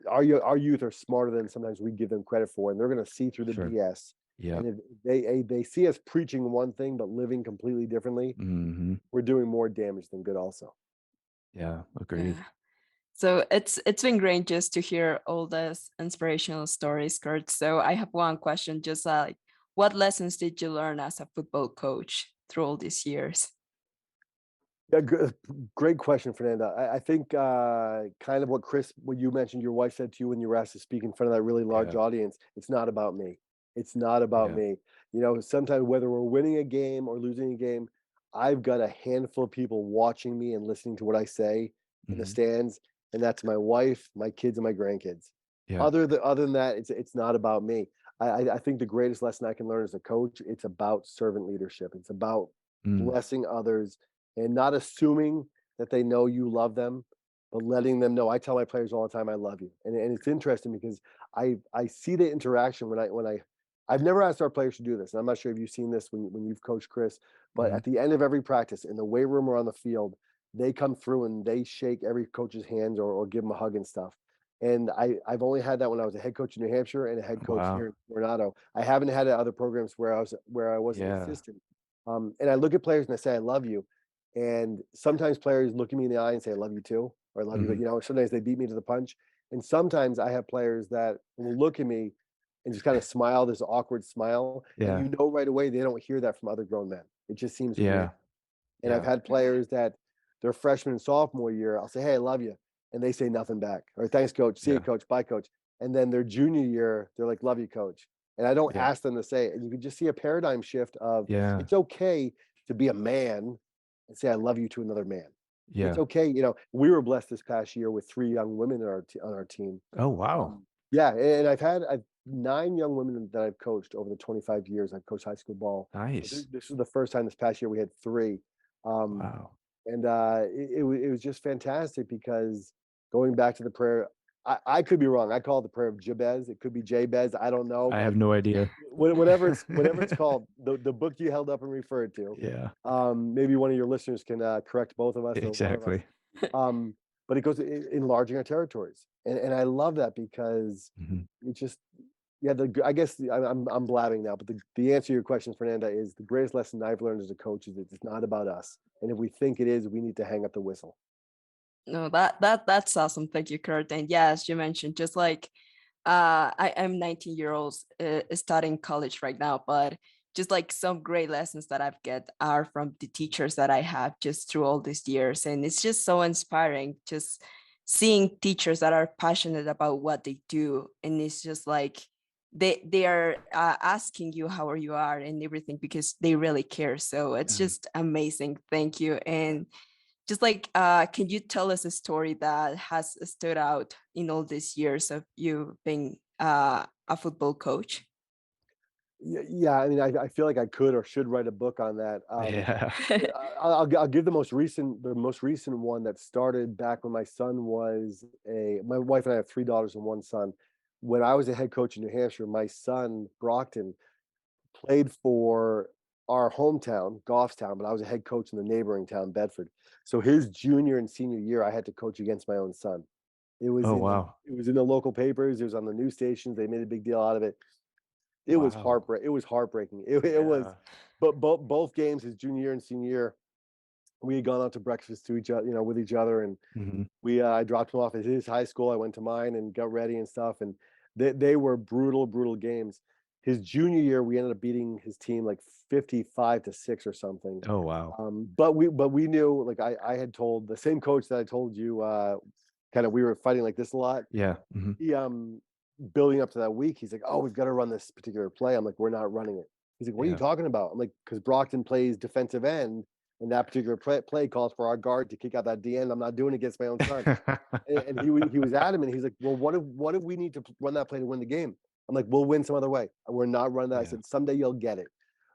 our youth are smarter than sometimes we give them credit for, and they're going to see through the Sure. BS. Yeah. And if they see us preaching one thing but living completely differently, Mhm. we're doing more damage than good. Also, Yeah. Agreed. Yeah. So it's been great just to hear all these inspirational stories, Kurt. So I have one question, just like, what lessons did you learn as a football coach through all these years? yeah, great question, Fernanda. I think kind of what you mentioned, your wife said to you when you were asked to speak in front of that really large Yeah. audience. It's not about me. It's not about Yeah. me. Sometimes whether we're winning a game or losing a game, I've got a handful of people watching me and listening to what I say in the Mhm. stands, and that's my wife, my kids, and my grandkids. Yeah. Other than that, it's not about me. I think the greatest lesson I can learn as a coach, it's about servant leadership. It's about Mm. blessing others and not assuming that they know you love them, but letting them know. I tell my players all the time, I love you. And it's interesting because I see the interaction I've never asked our players to do this. And I'm not sure if you've seen this when you've coached Chris, but Mhm. at the end of every practice in the weight room or on the field, they come through and they shake every coach's hands or give them a hug and stuff. And I've only had that when I was a head coach in New Hampshire and a head coach Wow. here in Coronado. I haven't had it at other programs where I was an Yeah. assistant. And I look at players and I say, I love you. And sometimes players look at me in the eye and say, I love you too, or I love you. Mhm. But sometimes they beat me to the punch. And sometimes I have players that will look at me and just kind of smile, this awkward smile. And Yeah. right away, they don't hear that from other grown men. It just seems weird. Yeah. And I've Yeah. had players that their freshman and sophomore year, I'll say, hey, I love you. And they say nothing back. Or thanks, coach. See you, Yeah. coach. Bye, coach. And then their junior year, they're like, love you, coach. And I don't Yeah. ask them to say it. And you can just see a paradigm shift of Yeah. it's okay to be a man and say, I love you to another man. It's Yeah. okay. We were blessed this past year with 3 young women on our team. Oh, wow. Yeah. And I've 9 young women that I've coached over the 25 years I've coached high school ball. Nice. This was the first time this past year we had 3. Um, Wow. and it was just fantastic because going back to the prayer, I could be wrong. I call it the prayer of Jabez. It could be Jabez. I don't know, I but have no idea. whatever it's called, the book you held up and referred to. Yeah. Maybe one of your listeners can correct both of us or one of us. Exactly. But it goes enlarging our territories, and I love that because Mhm. it just I guess I'm blabbing now, but the answer to your question, Fernanda, is the greatest lesson I've learned as a coach is that it's not about us, and if we think it is, we need to hang up the whistle. No, that's awesome. Thank you, Kurt. And yeah, as you mentioned, just like I'm 19-year-olds studying college right now, but just like some great lessons that I've get are from the teachers that I have just through all these years. And it's just so inspiring just seeing teachers that are passionate about what they do. And it's just like they are asking you how you are and everything because they really care. So it's Yeah. just amazing. Thank you. And just like, can you tell us a story that has stood out in all these years of you being a football coach? Yeah, I mean, I feel like I could or should write a book on that. Yeah. I'll give the most recent one that started back when my son was my wife and I have 3 daughters and 1 son. When I was a head coach in New Hampshire, my son, Brockton, played for our hometown, Goffstown, but I was a head coach in the neighboring town, Bedford. So his junior and senior year, I had to coach against my own son. It was Oh, in wow. it was in the local papers, it was on the news stations, they made a big deal out of it. Wow. It was heartbreaking. It was, Yeah. but both games, his junior year and senior year, we had gone out to breakfast to each other, with each other, and Hmm. I dropped him off at his high school. I went to mine and got ready and stuff, and they were brutal games. His junior year, we ended up beating his team like 55-6 or something. Oh, wow. But we knew, like I had told the same coach that I told you, kind of we were fighting like this a lot. Yeah. Hmm. He building up to that week, he's like, "Oh, we've got to run this particular play." I'm like, "We're not running it." He's like, "What are you Yeah. talking about?" I'm like, "Because Brockton plays defensive end, and that particular play calls for our guard to kick out that D end. I'm not doing it against my own son." And he was adamant. He's like, "Well, what if we need to run that play to win the game?" I'm like, "We'll win some other way. We're not running that." I Yeah. said, "Someday you'll get it."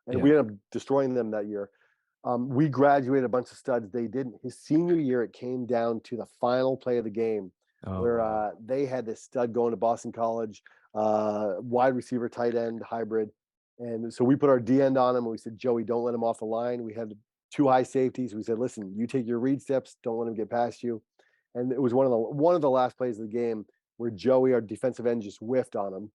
And we Yeah. ended up destroying them that year. We graduated a bunch of studs. They didn't. His senior year, it came down to the final play of the game, Oh, where wow. they had this stud going to Boston College, wide receiver, tight end hybrid, and so we put our D end on him. And we said, "Joey, don't let him off the line." We had 2 high safeties. We said, "Listen, you take your read steps. Don't let him get past you." And it was one of the last plays of the game where Joey, our defensive end, just whiffed on him.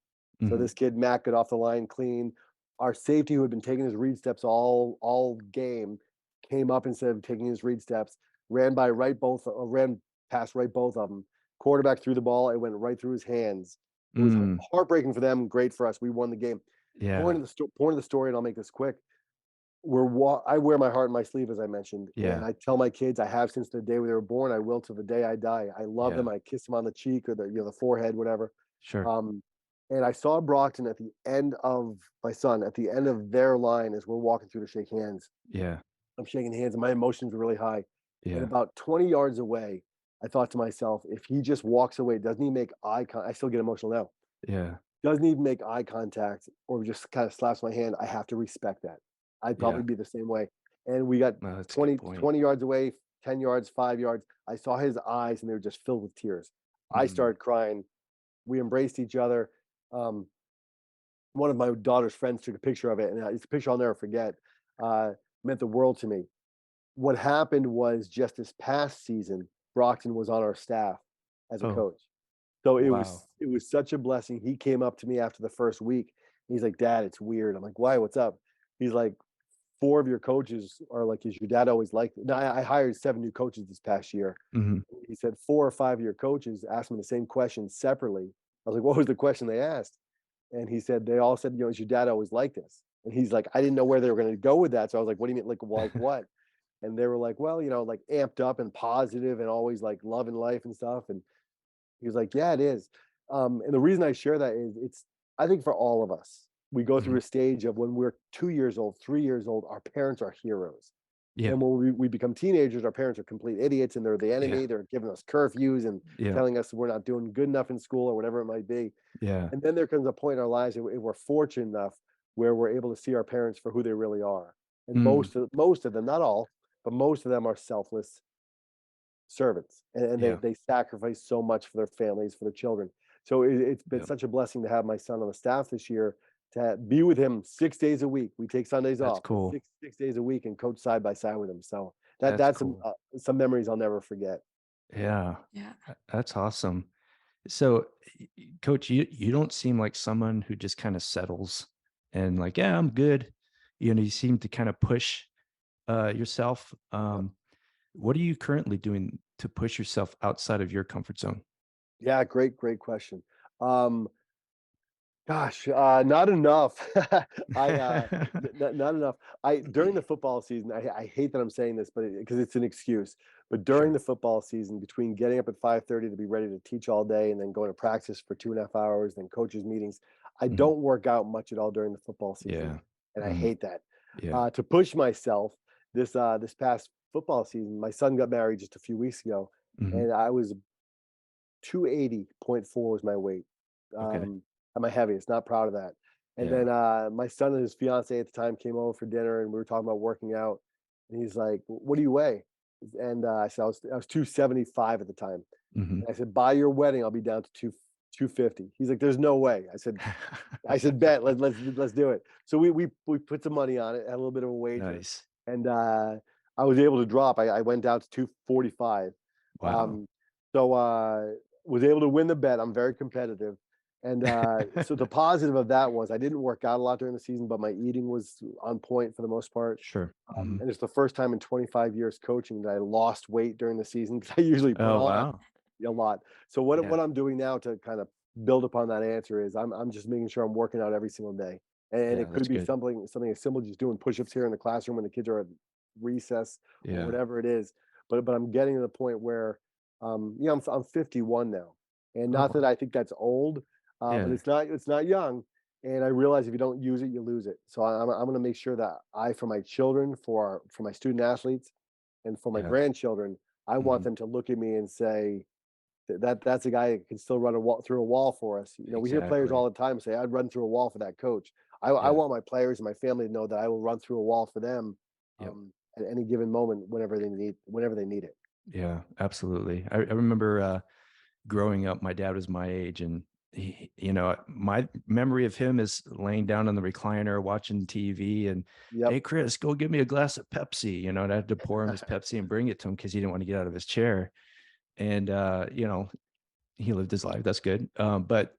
So Hmm. this kid Matt got off the line clean. Our safety, who had been taking his read steps all game, came up instead of taking his read steps, ran past right both of them. Quarterback threw the ball, it went right through his hands. It was Mm. heartbreaking for them, great for us. We won the game. Yeah. Point of the story, and I'll make this quick. I wear my heart in my sleeve, as I mentioned, and Yeah. I tell my kids, I have since the day they were born. I will till the day I die. I love them. Yeah. I kiss them on the cheek or the forehead, whatever. Sure. Um, and I saw Brockton at the end of my son at the end of their line as we're walking through to shake hands. Yeah. I'm shaking hands, and my emotions were really high. And Yeah. about 20 yards away, I thought to myself, if he just walks away, doesn't he make eye contact? I still get emotional now. Yeah. Doesn't even make eye contact or just kind of slaps my hand. I have to respect that. I'd Yeah. probably be the same way. And we got No, that's a good 20, point. 20 yards away, 10 yards, 5 yards. I saw his eyes and they were just filled with tears. I Mm. started crying. We embraced each other. Um, One of my daughter's friends took a picture of it, and it's a picture I'll never forget. Meant the world to me. What happened was just this past season, Brockton was on our staff as a Oh, coach. So wow. it was such a blessing. He came up to me after the first week. He's like, "Dad, it's weird." I'm like, "Why? What's up?" He's like, "4 of your coaches are like, is your dad always like?" Now I hired 7 new coaches this past year. Mhm. He said 4 or 5 of your coaches asked me the same question separately. I was like, "What was the question they asked?" And he said they all said, "Is your dad always like this?" And he's like, "I didn't know where they were going to go with that." So I was like, "What do you mean, like what?" And they were like, "Well, like amped up and positive and always like loving life and stuff." And he was like, "Yeah, it is." And the reason I share that is I think for all of us, we go through Mhm. a stage of when we're 2 years old, 3 years old, our parents are heroes. Yeah. And when we become teenagers, our parents are complete idiots and they're the Yeah. enemy. They're giving us curfews and Yeah. telling us we're not doing good enough in school or whatever it might be. Yeah. And then there comes a point in our lives that we're fortunate enough where we're able to see our parents for who they really are. And Mm. most of them, not all, but most of them are selfless servants, and Yeah. they sacrifice so much for their families, for their children. So it's been Yep. such a blessing to have my son on the staff this year, be with him 6 days a week. We take Sundays That's off, but cool. six days a week, and coach side by side with him. So That's that's cool. some memories I'll never forget. Yeah. Yeah. That's awesome. So, coach, you don't seem like someone who just kind of settles and like, yeah, I'm good. You seem to kind of push yourself. Yeah, What are you currently doing to push yourself outside of your comfort zone? yeah, great question. Um, Gosh, not enough. I not enough. I During the football season, I hate that I'm saying this, but because it's an excuse. But during Sure. the football season, between getting up at 5:30 to be ready to teach all day, and then going to practice for 2.5 hours, then coaches meetings, I Mhm. don't work out much at all during the football season, Yeah. and I Mhm. hate that. Yeah. To push myself, this past football season. My son got married just a few weeks ago, Mhm. and I was 280.4 was my weight. Okay. At my heaviest, not proud of that. And Yeah. then my son and his fiance at the time came over for dinner, and we were talking about working out. And he's like, "What do you weigh?" And I said I was 275 at the time. Mhm. And I said, "By your wedding, I'll be down to 250." He's like, "There's no way." I said, "Bet, let's do it." So we put some money on it, had a little bit of a wager, Nice. and I was able to drop. I went down to 245. Wow. So was able to win the bet. I'm very competitive. And so the positive of that was I didn't work out a lot during the season, but my eating was on point for the most part. Sure. Mhm. And it's the first time in 25 years coaching that I lost weight during the season because I usually put Oh, on wow. a lot. So what Yeah. what I'm doing now to kind of build upon that answer is I'm just making sure I'm working out every single day. And Yeah, it could that's be good. something as simple as just doing push-ups here in the classroom when the kids are at recess or Yeah. whatever it is. But I'm getting to the point where I'm 51 now. And Oh, not that I think that's old, but yeah. it's not young. And I realize if you don't use it, you lose it. So I'm going to make sure that for my children, for my student athletes, and for my Yeah. grandchildren, I want Mhm. them to look at me and say that's a guy that can still run through a wall for us. We hear players Exactly. all the time say, "I'd run through a wall for that coach." I Yeah. want my players and my family to know that I will run through a wall for them Yep. at any given moment whenever they need it. Yeah, absolutely. I remember growing up, my dad was my age, and my memory of him is laying down on the recliner watching TV, and Yep. hey, Chris, go give me a glass of Pepsi. And I had to pour him his Pepsi and bring it to him because he didn't want to get out of his chair. And he lived his life. That's good. But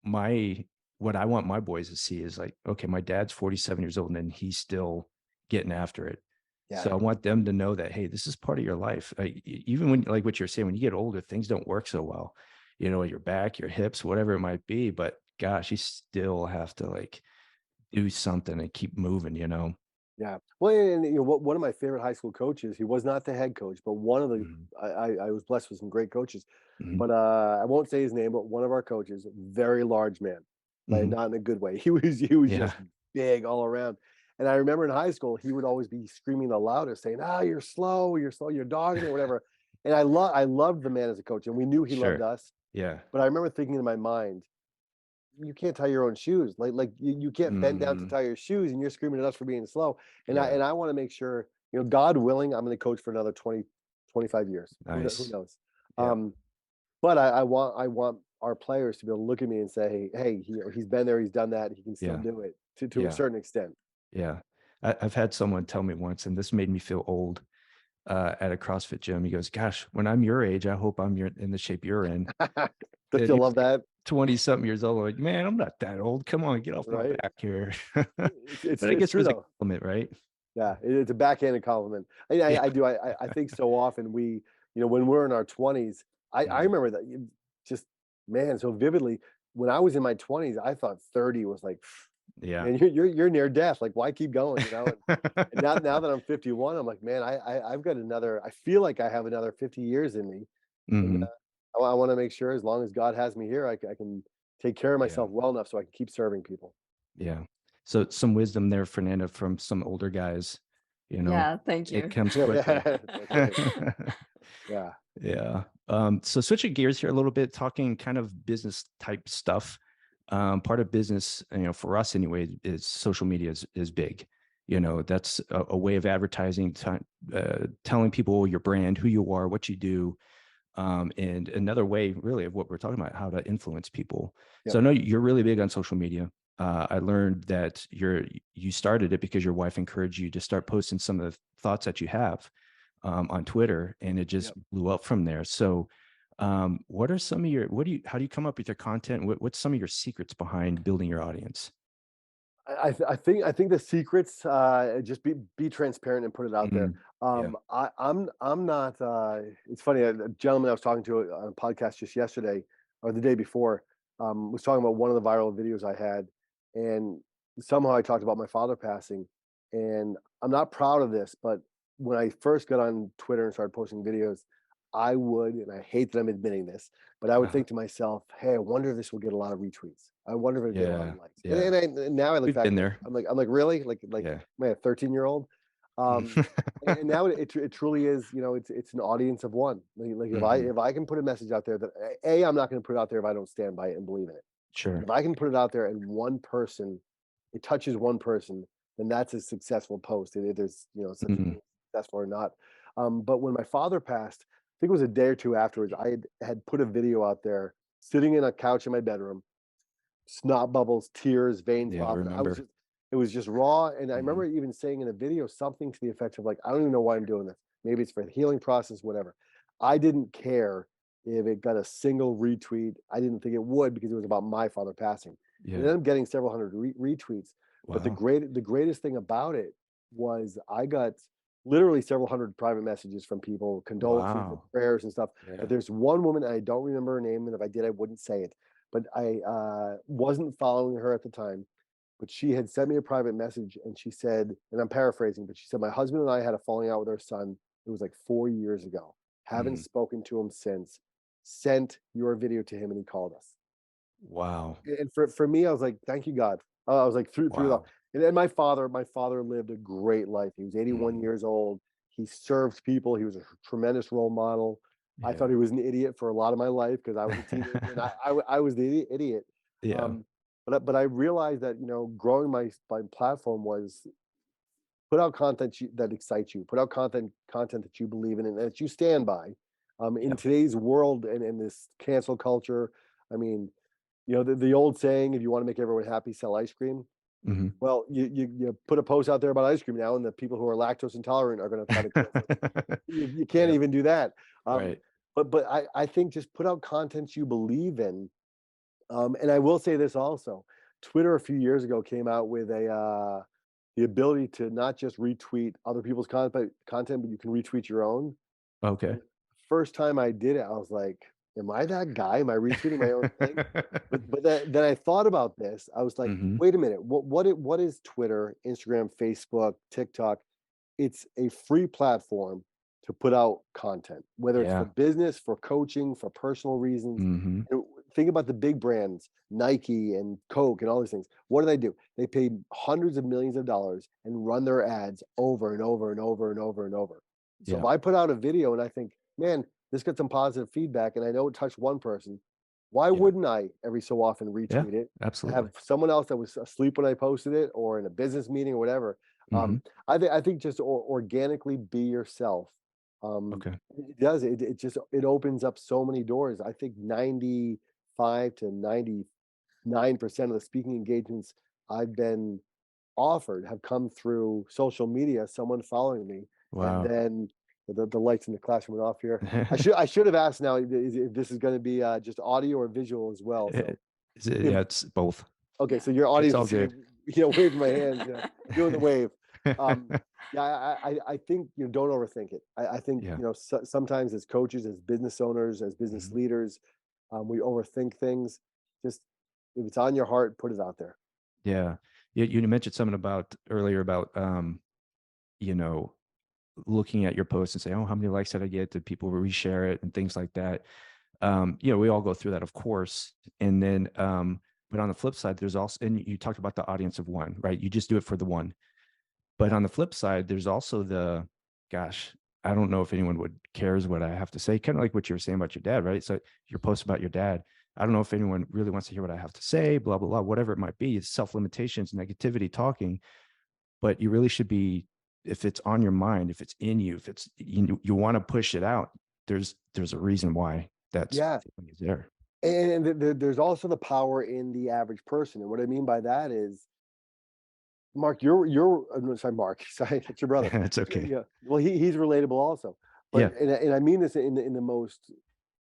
my what I want my boys to see is like, okay, my dad's 47 years old and he's still getting after it. So Yeah. I want them to know that, hey, this is part of your life. Even when, like what you're saying, when you get older, things don't work so well, your back, your hips, whatever it might be. But gosh, you still have to like do something and keep moving. Yeah. Well, and one of my favorite high school coaches, he was not the head coach, but one of the Mhm. I was blessed with some great coaches. Mhm. But I won't say his name, but one of our coaches, very large man, but Mhm. not in a good way. He was Yeah. just big all around. And I remember in high school, he would always be screaming the loudest, saying, you're slow, you're dogging it, whatever. And I loved the man as a coach, and we knew he loved Sure. us. Yeah. But I remember thinking in my mind, you can't tie your own shoes. Like you can't bend down to Mm, tie your shoes, and you're screaming at us for being slow. And I yeah. and I want to make sure, God willing, I'm going to coach for another 20, 25 years. Who Nice. knows? Yeah. Um, but I want our players to be able to look at me and say, hey, he's been there, he's done that, he can still Yeah. do it to a Yeah. certain extent. Yeah. I've had someone tell me once, and this made me feel old at a CrossFit gym. He goes, gosh, when I'm your age, I hope I'm in the shape you're in. Don't And you he was love like that? 20 something years old. I'm like, man, I'm not that old. Come on, get off my Right? back here. It's But I it's guess it true was a though. compliment, right? Yeah, it's a backhanded compliment. Yeah. I do. I think so often when we're in our 20s, I Mhm. remember that just, man, so vividly. When I was in my 20s, I thought 30 was like, Yeah. man, you're near death. Like, why keep going? And now that I'm 51, I'm like, man, I've got I feel like I have another 50 years in me. And Mhm. I want to make sure as long as God has me here, I can take care of Yeah. myself well enough so I can keep serving people. Yeah. So some wisdom there, Fernanda, from some older guys, you know, Yeah, thank it you. comes Yeah, quickly. that's right. Yeah. Yeah. So switching gears here a little bit, talking kind of business type stuff. Part of business, for us anyway, is social media is big. That's a way of advertising, telling people your brand, who you are, what you do, and another way, really, of what we're talking about, how to influence people. So Yep. I know you're really big on social media. I learned that you started it because your wife encouraged you to start posting some of the thoughts that you have on Twitter, and it just Yep. blew up from there. So, what are some of your how do you come up with your content? What's some of your secrets behind building your audience? I think the secrets, just be transparent and put it out there. Mm, yeah. I'm not. It's funny. A gentleman I was talking to on a podcast just yesterday or the day before was talking about one of the viral videos I had, and somehow I talked about my father passing, and I'm not proud of this, but when I first got on Twitter and started posting videos, I would, and I hate that I'm admitting this, but I would Uh-huh. think to myself, "Hey, I wonder if this will get a lot of retweets. I wonder if it'll get a lot Yeah. of likes." And, Yeah. and, I, and now I look We've back, been there. I'm like, really, like Yeah. my 13-year-old. Um, and now it truly is, you know, it's an audience of one. Like if I can put a message out there that I'm not going to put it out there if I don't stand by it and believe in it. Sure. If I can put it out there and one person, it touches one person, then that's a successful post. There's, you know, such a thing as successful or not. But when my father passed, I think it was a day or two afterwards, I had put a video out there sitting in a couch in my bedroom, snot bubbles, tears, veins Yeah, I popping. remember. It was just raw. And I Mhm. remember even saying in a video something to the effect of like, I don't even know why I'm doing this. Maybe it's for the healing process, whatever. I didn't care if it got a single retweet. I didn't think it would because it was about my father passing. It Yeah. ended up getting several hundred retweets. But Wow. the greatest thing about it was I got literally several hundred private messages from people, condolences, and Wow. prayers and stuff. Yeah. But there's one woman, and I don't remember her name, and if I did, I wouldn't say it. But I wasn't following her at the time. But she had sent me a private message, and she said, and I'm paraphrasing, but she said, my husband and I had a falling out with our son. It was like 4 years ago. Haven't Mm. spoken to him since. Sent your video to him, and he called us. Wow. And for me, I was like, thank you, God. I was like, through it all. Wow. And my father lived a great life. He was 81 Mm. years old. He served people. He was a tremendous role model. I thought Yeah. he was an idiot for a lot of my life because I was a teenager and I was the idiot. Yeah. But I realized that, you know, growing my platform was put out content that excites you, put out content that you believe in and that you stand by. In Yeah. today's world and this cancel culture, I mean, you know, the old saying, if you want to make everyone happy, sell ice cream. Mhm. Well, you put a post out there about ice cream now, and the people who are lactose intolerant are going to try to cancel it. You can't Yep. even do that. Right. But I think just put out content you believe in. And I will say this also, Twitter a few years ago came out with the ability to not just retweet other people's content, but you can retweet your own. Okay. And first time I did it, I was like, "Am I that guy? Am I retweeting my own thing?" Then I thought about this. I was like, Mhm. "Wait a minute. What is Twitter, Instagram, Facebook, TikTok? It's a free platform to put out content, whether it's for Yeah. business, for coaching, for personal reasons. Mhm. And think about the big brands, Nike and Coke and all these things. What do? They pay hundreds of millions of dollars and run their ads over and over and over and over and over. So if Yeah. I put out a video and I think, man, this got some positive feedback and I know it touched one person, why Yeah. wouldn't I every so often Yeah. retweet it? Absolutely. Have someone else that was asleep when I posted it or in a business meeting or whatever. Mhm. I think just organically be yourself. Okay. It does. It just it opens up so many doors. I think 95 to 99% of the speaking engagements I've been offered have come through social media, someone following me, and Wow. then the lights in the classroom went off here. I should have asked now if this is going to be just audio or visual as well. So Is it, if yeah, it's both. okay, Yeah. so your It's audience all is seeing, good. you know, waving my hands, you know, doing the wave. Um, yeah, I think you know, don't overthink it. I think Yeah. you know sometimes as coaches, as business owners, as business Mhm. leaders, we overthink things. Just if it's on your heart, put it out there. Yeah. You mentioned something about earlier about you know, looking at your post and say, oh, how many likes did I get? Did people reshare it and things like that? You know, we all go through that, of course. And then, but on the flip side, there's also, and you talked about the audience of one, right? You just do it for the one. But on the flip side, there's also the, gosh, I don't know if anyone would cares what I have to say. Kind of like what you were saying about your dad, right? So your post about your dad. I don't know if anyone really wants to hear what I have to say, blah, blah, blah, whatever it might be. It's self-limitations, negativity, talking. But you really should be, if it's on your mind, if it's in you, if it's you want to push it out, there's a reason why that's Yeah, feeling is there. and there's also the power in the average person, and what I mean by that is, Mark, I'm sorry, Mark, sorry, that's your brother. It's okay. Yeah, well, he's relatable also, but Yeah. and I mean this in the most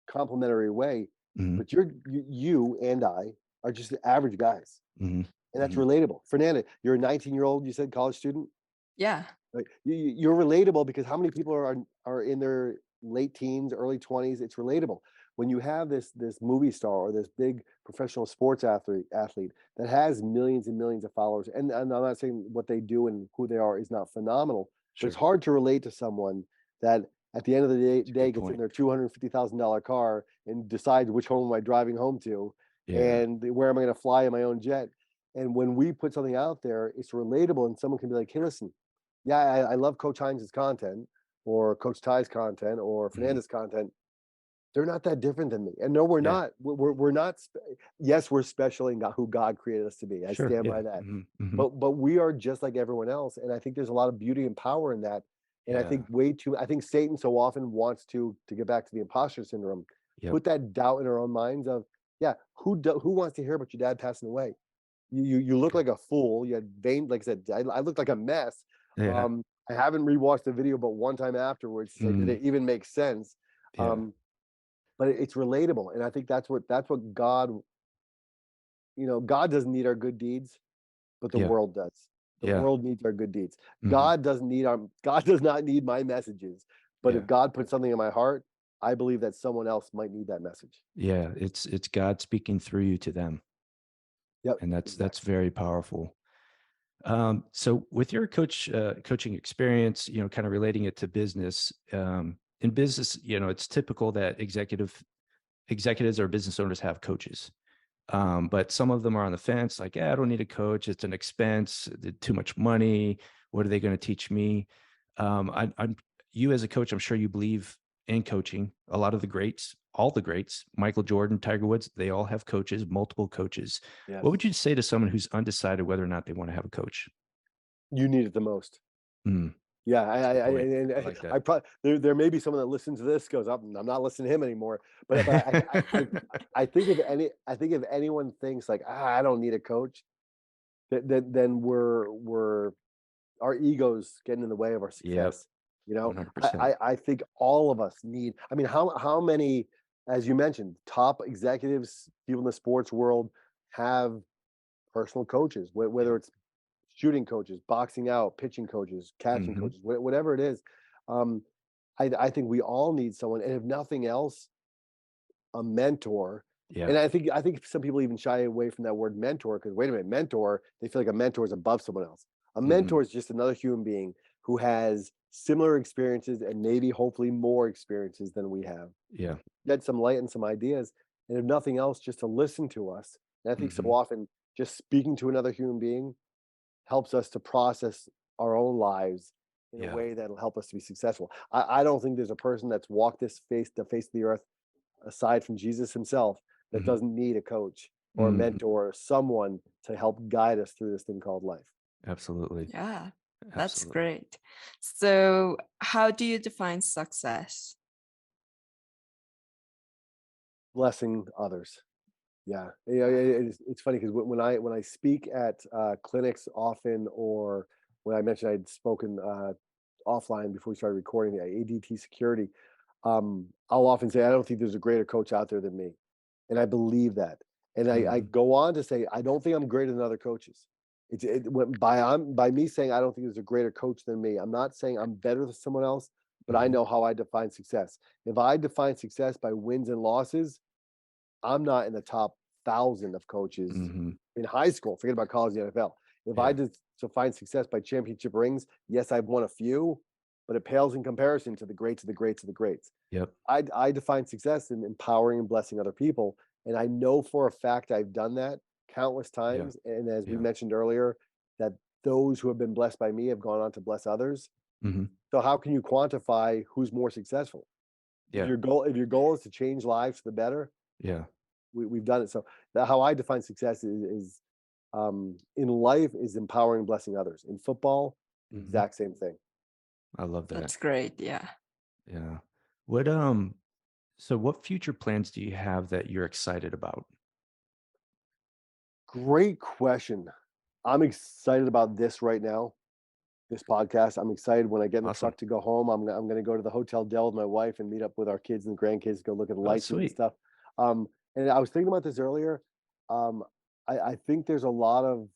complimentary way. Hmm. But you and I are just the average guys, Hmm. and that's Hmm. relatable. Fernanda, you're a 19-year-old, you said college student. Yeah. Like you're relatable because how many people are in their late teens, early 20s? It's relatable. When you have this movie star or this big professional sports athlete that has millions and millions of followers, and I'm not saying what they do and who they are is not phenomenal, but it's Sure. hard to relate to someone that at the end of the That's a day good gets in point. their $250,000 car and decides which home am I driving home to Yeah. and where am I going to fly in my own jet. And when we put something out there, it's relatable, and someone can be like, "Hey, listen, Yeah, I love Coach Hines' content or Coach Ty's content or Mhm. Fernandez content. They're not that different than me. And no, we're Yeah. not. We're not. Yes, we're special in God, who God created us to be. I Sure. stand Yeah. by that. Mm-hmm. But we are just like everyone else, and I think there's a lot of beauty and power in that. And I Yeah. think I think Satan so often wants to get back to the imposter syndrome, Yep. put that doubt in our own minds of, yeah, who wants to hear about your dad passing away? You look Okay. like a fool. You had vein, like I said, I looked like a mess. Yeah. I haven't rewatched the video, but one time afterwards, to say, did Mm, it even make sense? yeah. But it's relatable, and I think that's what God, God doesn't need our good deeds, but the Yeah. world does. The Yeah. world needs our good deeds. Hmm. God does not need my messages, but Yeah. if God puts something in my heart, I believe that someone else might need that message. Yeah. It's God speaking through you to them, Yep, and that's exactly. very powerful. So with your coaching experience, kind of relating it to business, in business, it's typical that executives or business owners have coaches. But some of them are on the fence, like, yeah, I don't need a coach. It's an expense, too much money. What are they going to teach me? I'm you as a coach, I'm sure you believe in coaching. A lot of the greats, all the greats, Michael Jordan, Tiger Woods, they all have coaches, multiple coaches. Yes, What would you say to someone who's undecided whether or not they want to have a coach? you need it the most. Mm, Yeah, that's a good point. and I like that. I probably there may be someone that listens to this goes, I'm not listening to him anymore. But I think if anyone thinks like, I don't need a coach, then we're our egos getting in the way of our Yep, success. You know, 100%. I think all of us need. I mean, how many, as you mentioned, top executives, people in the sports world have personal coaches, whether Yep. it's shooting coaches, boxing out, pitching coaches, catching Hmm. coaches, whatever it is. Um, I think we all need someone, and if nothing else, a mentor. Yeah. And I think some people even shy away from that word mentor because wait a minute, mentor, they feel like a mentor is above someone else. A Hmm. mentor is just another human being who has similar experiences and maybe hopefully more experiences than we have. Yeah. Shed some light and some ideas, and if nothing else, just to listen to us. And I think so Hmm. often just speaking to another human being helps us to process our own lives in a Yeah. way that'll help us to be successful. I don't think there's a person that's walked the face of the earth aside from Jesus himself that Hmm. doesn't need a coach or a Hmm. mentor or someone to help guide us through this thing called life. Absolutely. Yeah, that's Absolutely. great. So, how do you define success? Blessing others. Yeah, it's funny because when I speak at clinics often, or when I mentioned I'd spoken offline before we started recording at ADT Security, I'll often say I don't think there's a greater coach out there than me, and I believe that. And I Hmm. go on to say I don't think I'm greater than other coaches. By me saying I don't think there's a greater coach than me. I'm not saying I'm better than someone else, but I Hmm. know how I define success. If I define success by wins and losses, I'm not in the top 1,000 of coaches Hmm. in high school. Forget about college and NFL. If I Yeah. just define success by championship rings, yes, I've won a few, but it pales in comparison to the greats of the greats of the greats. Yep. I define success in empowering and blessing other people, and I know for a fact I've done that countless Yeah. times. And as we Yeah. mentioned earlier, that those who have been blessed by me have gone on to bless others. Hmm. So how can you quantify who's more successful? Yeah. If your goal is to change lives for the better, Yeah. we've done it. So how I define success is in life is empowering and blessing others. In football, the Hmm. exact same thing. I love that. That's great. Yeah. Yeah. What so what future plans do you have that you're excited about? Great question. I'm excited about this right now. This podcast. I'm excited when I get in the Awesome. truck to go home. I'm going to go to the Hotel Dell with my wife and meet up with our kids and grandkids to go look at the Oh, lights and sweet. stuff. Um, and I was thinking about this earlier. Um, I think there's a lot of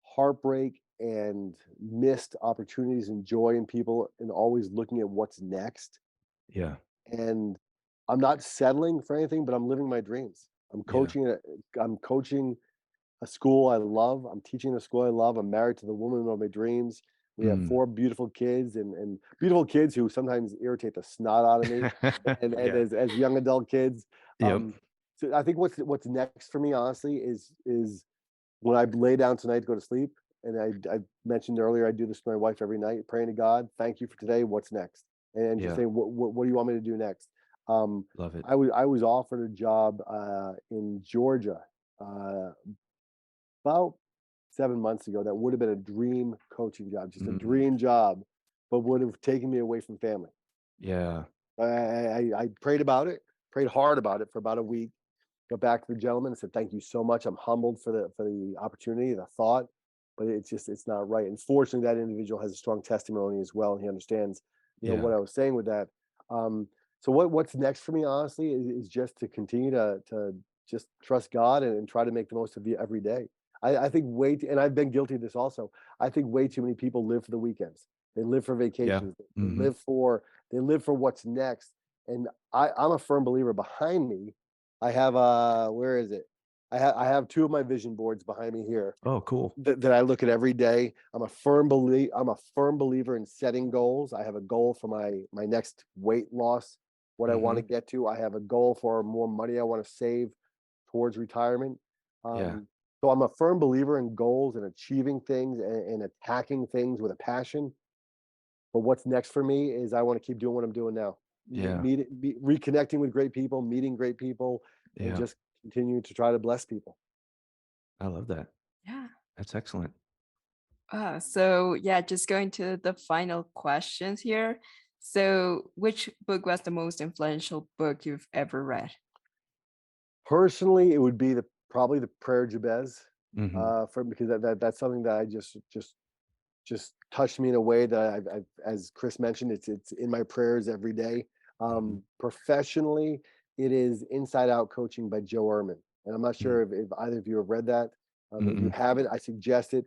heartbreak and missed opportunities and joy in people and always looking at what's next. Yeah. And I'm not settling for anything, but I'm living my dreams. Yeah. I'm coaching a school I love. I'm teaching a school I love. I'm married to the woman of my dreams. We have Mm. 4 beautiful kids and beautiful kids who sometimes irritate the snot out of me and Yeah. as young adult kids. Yep. So I think what's next for me honestly is when I lay down tonight to go to sleep and I mentioned earlier, I do this with my wife every night, praying to God, thank you for today. What's next? And just Yeah. saying, what do you want me to do next? Love it. I was offered a job in Georgia uh, about 7 months ago. That would have been a dream coaching job, just a Mm, dream job, but would have taken me away from family. yeah. I prayed about it, prayed hard about it for about a week. Got back to the gentleman and said, "Thank you so much. I'm humbled for the opportunity, the thought, but it's not right." And fortunately, that individual has a strong testimony as well, and he understands, Yeah. what I was saying with that. Um, so what's next for me, honestly, is just to continue to just trust God and try to make the most of the every day. I think and I've been guilty of this also. I think way too many people live for the weekends. They live for Yeah. vacations. They Hmm. live for what's next. And I'm a firm believer. Behind me, I have where is it? I have two of my vision boards behind me here Oh, cool. that I look at every day. I'm a firm believer in setting goals. I have a goal for my next weight loss, what I want to Hmm. get to. I have a goal for more money I want to save towards retirement. Yeah. So I'm a firm believer in goals and achieving things and attacking things with a passion. But what's next for me is I want to keep doing what I'm doing now. Yeah. Reconnecting with great people, meeting great people, and Yeah. just continue to try to bless people. I love that. Yeah. That's excellent. So yeah, just going to the final questions here. So which book was the most influential book you've ever read? Personally, it would be probably the Prayer Jabez, Hmm. because that's something that I just touched me in a way that I've as Chris mentioned, it's in my prayers every day. Hmm. Professionally, it is Inside Out Coaching by Joe Ehrman, and I'm not sure if either of you have read that. If you Mm-mm. haven't, I suggest it.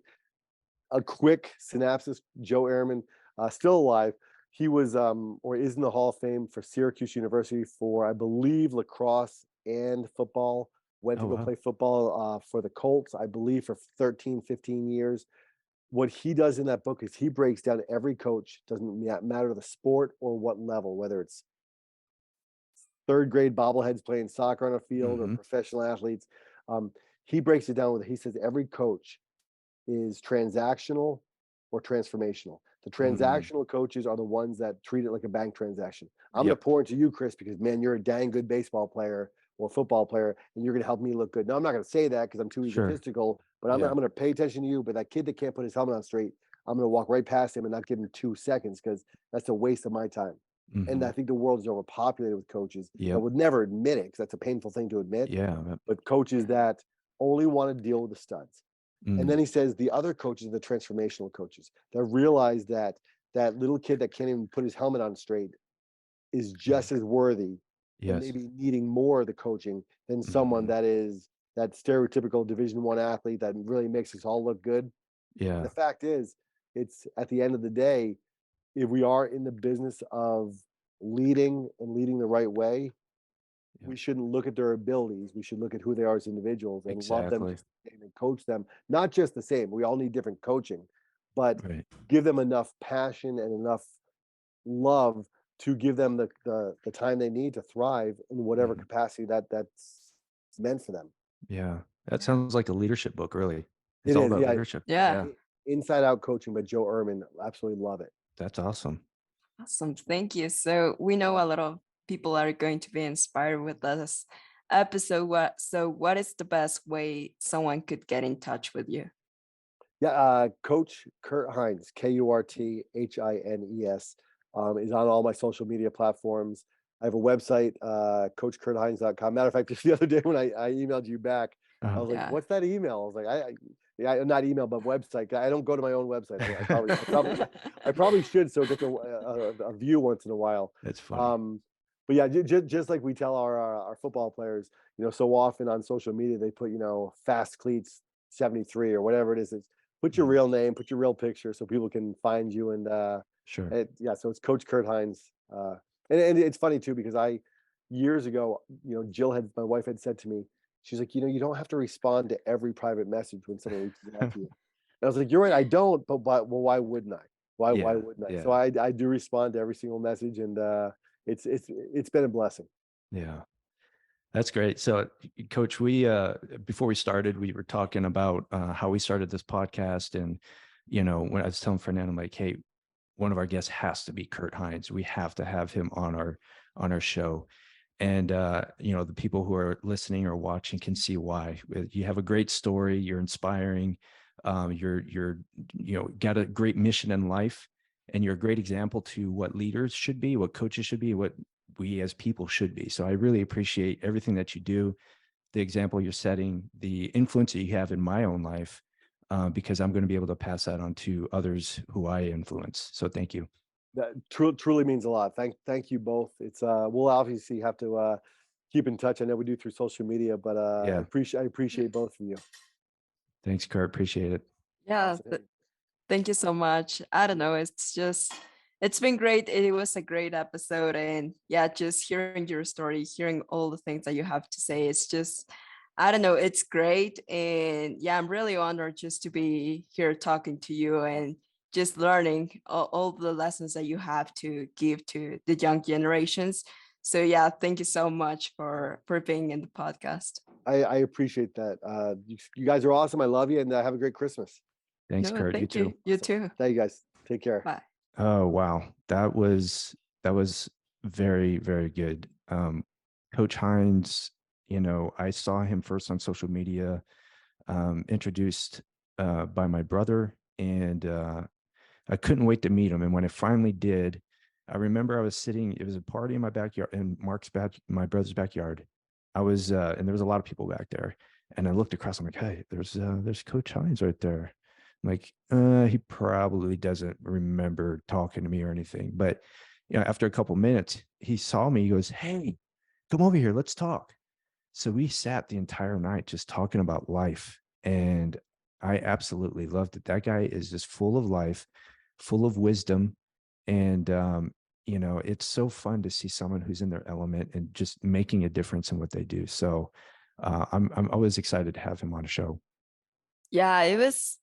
A quick synopsis: Joe Ehrman, still alive. He was or is in the Hall of Fame for Syracuse University for, I believe, lacrosse and football. Went Oh, to go wow. play football for the Colts, I believe, for 13, 15 years. What he does in that book is he breaks down every coach, doesn't matter the sport or what level, whether it's third grade bobbleheads playing soccer on a field or Hmm. professional athletes. Um, he breaks it down with, he says every coach is transactional or transformational. The Mm. transactional coaches are the ones that treat it like a bank transaction. I'm going to Yep. pour into you, Chris, because man, you're a dang good baseball player or football player, and you're going to help me look good. No, I'm not going to say that because I'm too Sure. egotistical, but I'm Yeah. going to pay attention to you. But that kid that can't put his helmet on straight, I'm going to walk right past him and not give him 2 seconds because that's a waste of my time. And Hmm. I think the world is overpopulated with coaches that Yep. would never admit it because that's a painful thing to admit, Yeah. but coaches that only want to deal with the studs. And then Mm. he says the other coaches are the transformational coaches that realize that that little kid that can't even put his helmet on straight is Yeah. just as worthy and Yes. maybe needing more of the coaching than someone Hmm. that is that stereotypical Division I athlete that really makes us all look good. And Yeah. the fact is, it's at the end of the day, if we are in the business of leading and leading the right way, Yeah. we shouldn't look at their abilities. We should look at who they are as individuals and love them Exactly. just the same and coach them, not just the same. We all need different coaching, but Right. give them enough passion and enough love to give them the time they need to thrive in whatever Hmm. capacity that's meant for them. Yeah. That Yeah. sounds like a leadership book, really. It's It all is, about yeah. leadership. Yeah. Yeah. Inside Out Coaching by Joe Ehrman. Absolutely love it. That's awesome. Awesome. Thank you. So we know a lot of people are going to be inspired with this episode. What is the best way someone could get in touch with you? Yeah, Coach Kurt Hines, KurtHines, is on all my social media platforms. I have a website, coachkurthines.com. Matter of fact, just the other day when I emailed you back, I Uh-huh. was like, Yeah. "What's that email?" I was like, yeah, not email, but website. I don't go to my own website. I probably should, so it gets a view once in a while. That's funny. But yeah, just like we tell our football players, so often on social media they put fast cleats 73 or whatever it is. It's put your Mhm. real name, put your real picture so people can find you. And Sure. yeah, so it's Coach Kurt Hines. And it's funny too, because years ago, my wife had said to me, she's like, you don't have to respond to every private message when someone reaches out to you. And I was like, you're right, I don't, but well, why wouldn't I? Why Yeah. wouldn't I? So Yeah. I do respond to every single message, and it's been a blessing. Yeah. That's great. So, Coach, we before we started, we were talking about how we started this podcast, and when I was telling Fernando, I'm like, hey, one of our guests has to be Kurt Hines. We have to have him on our show. And the people who are listening or watching can see why. You have a great story. You're inspiring. You're got a great mission in life, and you're a great example to what leaders should be, what coaches should be, what we as people should be. So I really appreciate everything that you do, the example you're setting, the influence that you have in my own life, because I'm going to be able to pass that on to others who I influence. So thank you. That truly means a lot. Thank you both. It's we'll obviously have to keep in touch. I know we do through social media, but Yeah. I appreciate both of you. Thanks, Kurt. Appreciate it. Yeah, Awesome. thank you so much. I don't know, it's been great. It was a great episode, and yeah, just hearing your story, hearing all the things that you have to say, it's just, I don't know, it's great. And yeah, I'm really honored just to be here talking to you and just learning all the lessons that you have to give to the young generations. So yeah, thank you so much for being in the podcast. I appreciate that. You guys are awesome. I love you, and have a great Christmas. Thanks, No, Kurt. You thank too. you. You Awesome. too. Thank you guys. Take care. Bye. Oh, wow. That was very, very good. Coach Hines, I saw him first on social media, introduced by my brother, and I couldn't wait to meet him. And when I finally did, I remember I was sitting, it was a party in my backyard, in my brother's backyard. And there was a lot of people back there. And I looked across, I'm like, hey, there's Coach Hines right there. I'm like, he probably doesn't remember talking to me or anything. But, after a couple minutes, he saw me, he goes, hey, come over here, let's talk. So we sat the entire night just talking about life. And I absolutely loved it. That guy is just full of life, full of wisdom. And, it's so fun to see someone who's in their element and just making a difference in what they do. So I'm always excited to have him on a show. Yeah, it was,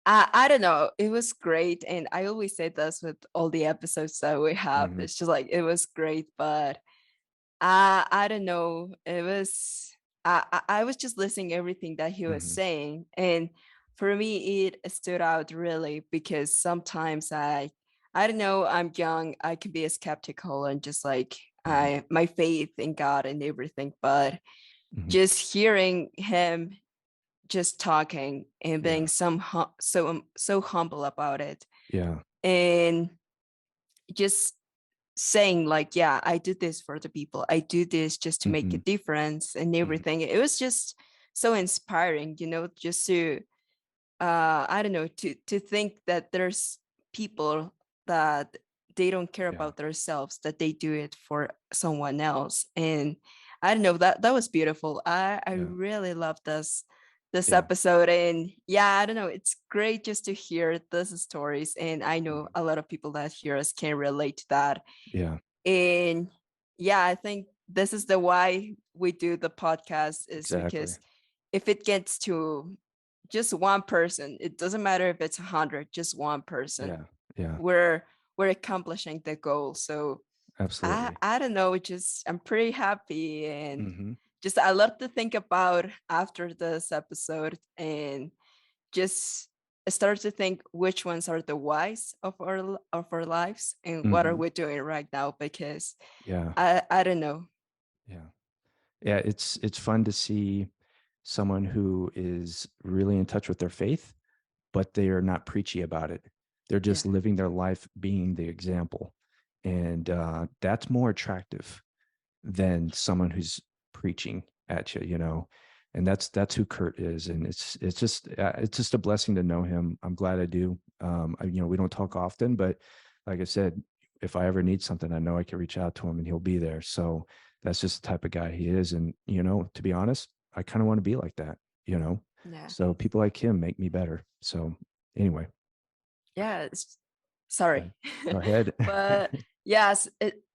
I don't know. It was great. And I always say this with all the episodes that we have. Mhm. It's just like, it was great, but I don't know. It was, I was just listening everything that he was Mhm. saying. And for me, it stood out really because sometimes I don't know, I'm young. I can be skeptical and just like, Mhm. my faith in God and everything. But Mhm. just hearing him just talking and Yeah. being so humble about it, Yeah. and just saying like, yeah, I do this for the people, I do this just to make a Mhm. difference and Mhm. everything. It was just so inspiring, just to I don't know, to think that there's people that they don't care Yeah. about themselves, that they do it for someone else. And I don't know, that was beautiful. I Yeah. really love this Yeah. episode. And yeah, I don't know, it's great just to hear these stories. And I know Mhm. a lot of people that hear us can relate to that. Yeah. And yeah, I think this is the why we do the podcast, is Exactly. because if it gets to just one person, it doesn't matter if it's 100, just one person, Yeah. Yeah. we're we're accomplishing the goal. So Absolutely. I don't know, just I'm pretty happy. And Mhm. just I love to think about after this episode, and just start to think which ones are the whys of our lives and what are Mhm. we doing right now, because Yeah. I don't know. Yeah. Yeah, it's fun to see someone who is really in touch with their faith, but they are not preachy about it. They're Yeah. just living their life being the example. And that's more attractive than someone who's preaching at you. And that's who Kurt is. And it's just a blessing to know him. I'm glad I do. We don't talk often, but like I said, if I ever need something, I know I can reach out to him and he'll be there. So that's just the type of guy he is. And to be honest, I kind of want to be like that. you know Yeah. so people like him make me better. So anyway, Yeah, go sorry. ahead. Go ahead. But yes,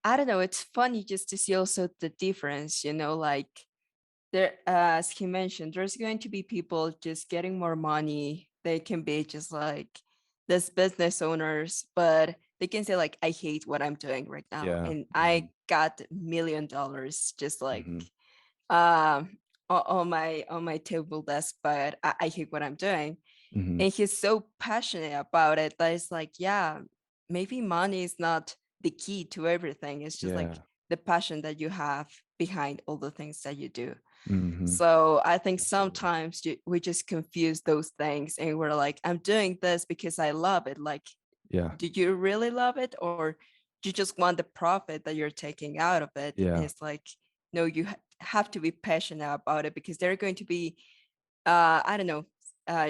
I don't know, it's funny just to see also the difference, like there, as he mentioned, there's going to be people just getting more money. They can be just like this business owners, but they can say like, I hate what I'm doing right now, Yeah. and I got $1 million just like Mhm. on my table desk, but I hate what I'm doing. Mhm. And he's so passionate about it that it's like, yeah, maybe money is not the key to everything. It's just like Yeah. the passion that you have behind all the things that you do. Mhm. So I think Absolutely. sometimes we just confuse those things and we're like, I'm doing this because I love it. Like, Yeah. do you really love it, or do you just want the profit that you're taking out of it? And Yeah. it's like, no, you have to be passionate about it, because they're going to be I don't know,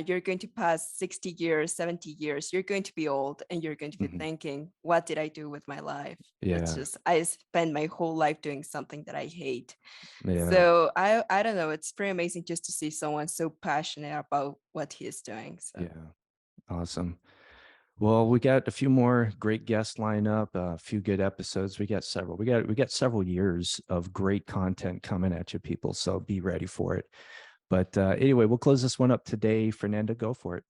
you're going to pass 60 years, 70 years, you're going to be old and you're going to be Mhm. thinking, what did I do with my life? It's Yeah. just, I spent my whole life doing something that I hate. Yeah. So I don't know, it's pretty amazing just to see someone so passionate about what he is doing. So Yeah. Awesome. Well, we got a few more great guests lined up, a few good episodes. We got several. We got several years of great content coming at you, people. So be ready for it. But anyway, we'll close this one up today. Fernanda, go for it.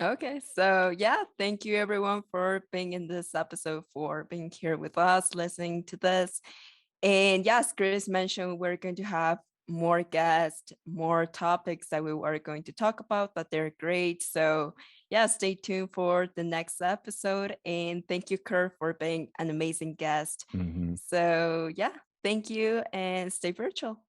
okay, so yeah, thank you everyone for being in this episode, for being here with us, listening to this. And yes, Chris mentioned we're going to have more guests, more topics that we are going to talk about, that they're great. So yeah, stay tuned for the next episode. And thank you, Kurt, for being an amazing guest. Mhm. So yeah, thank you and stay virtual.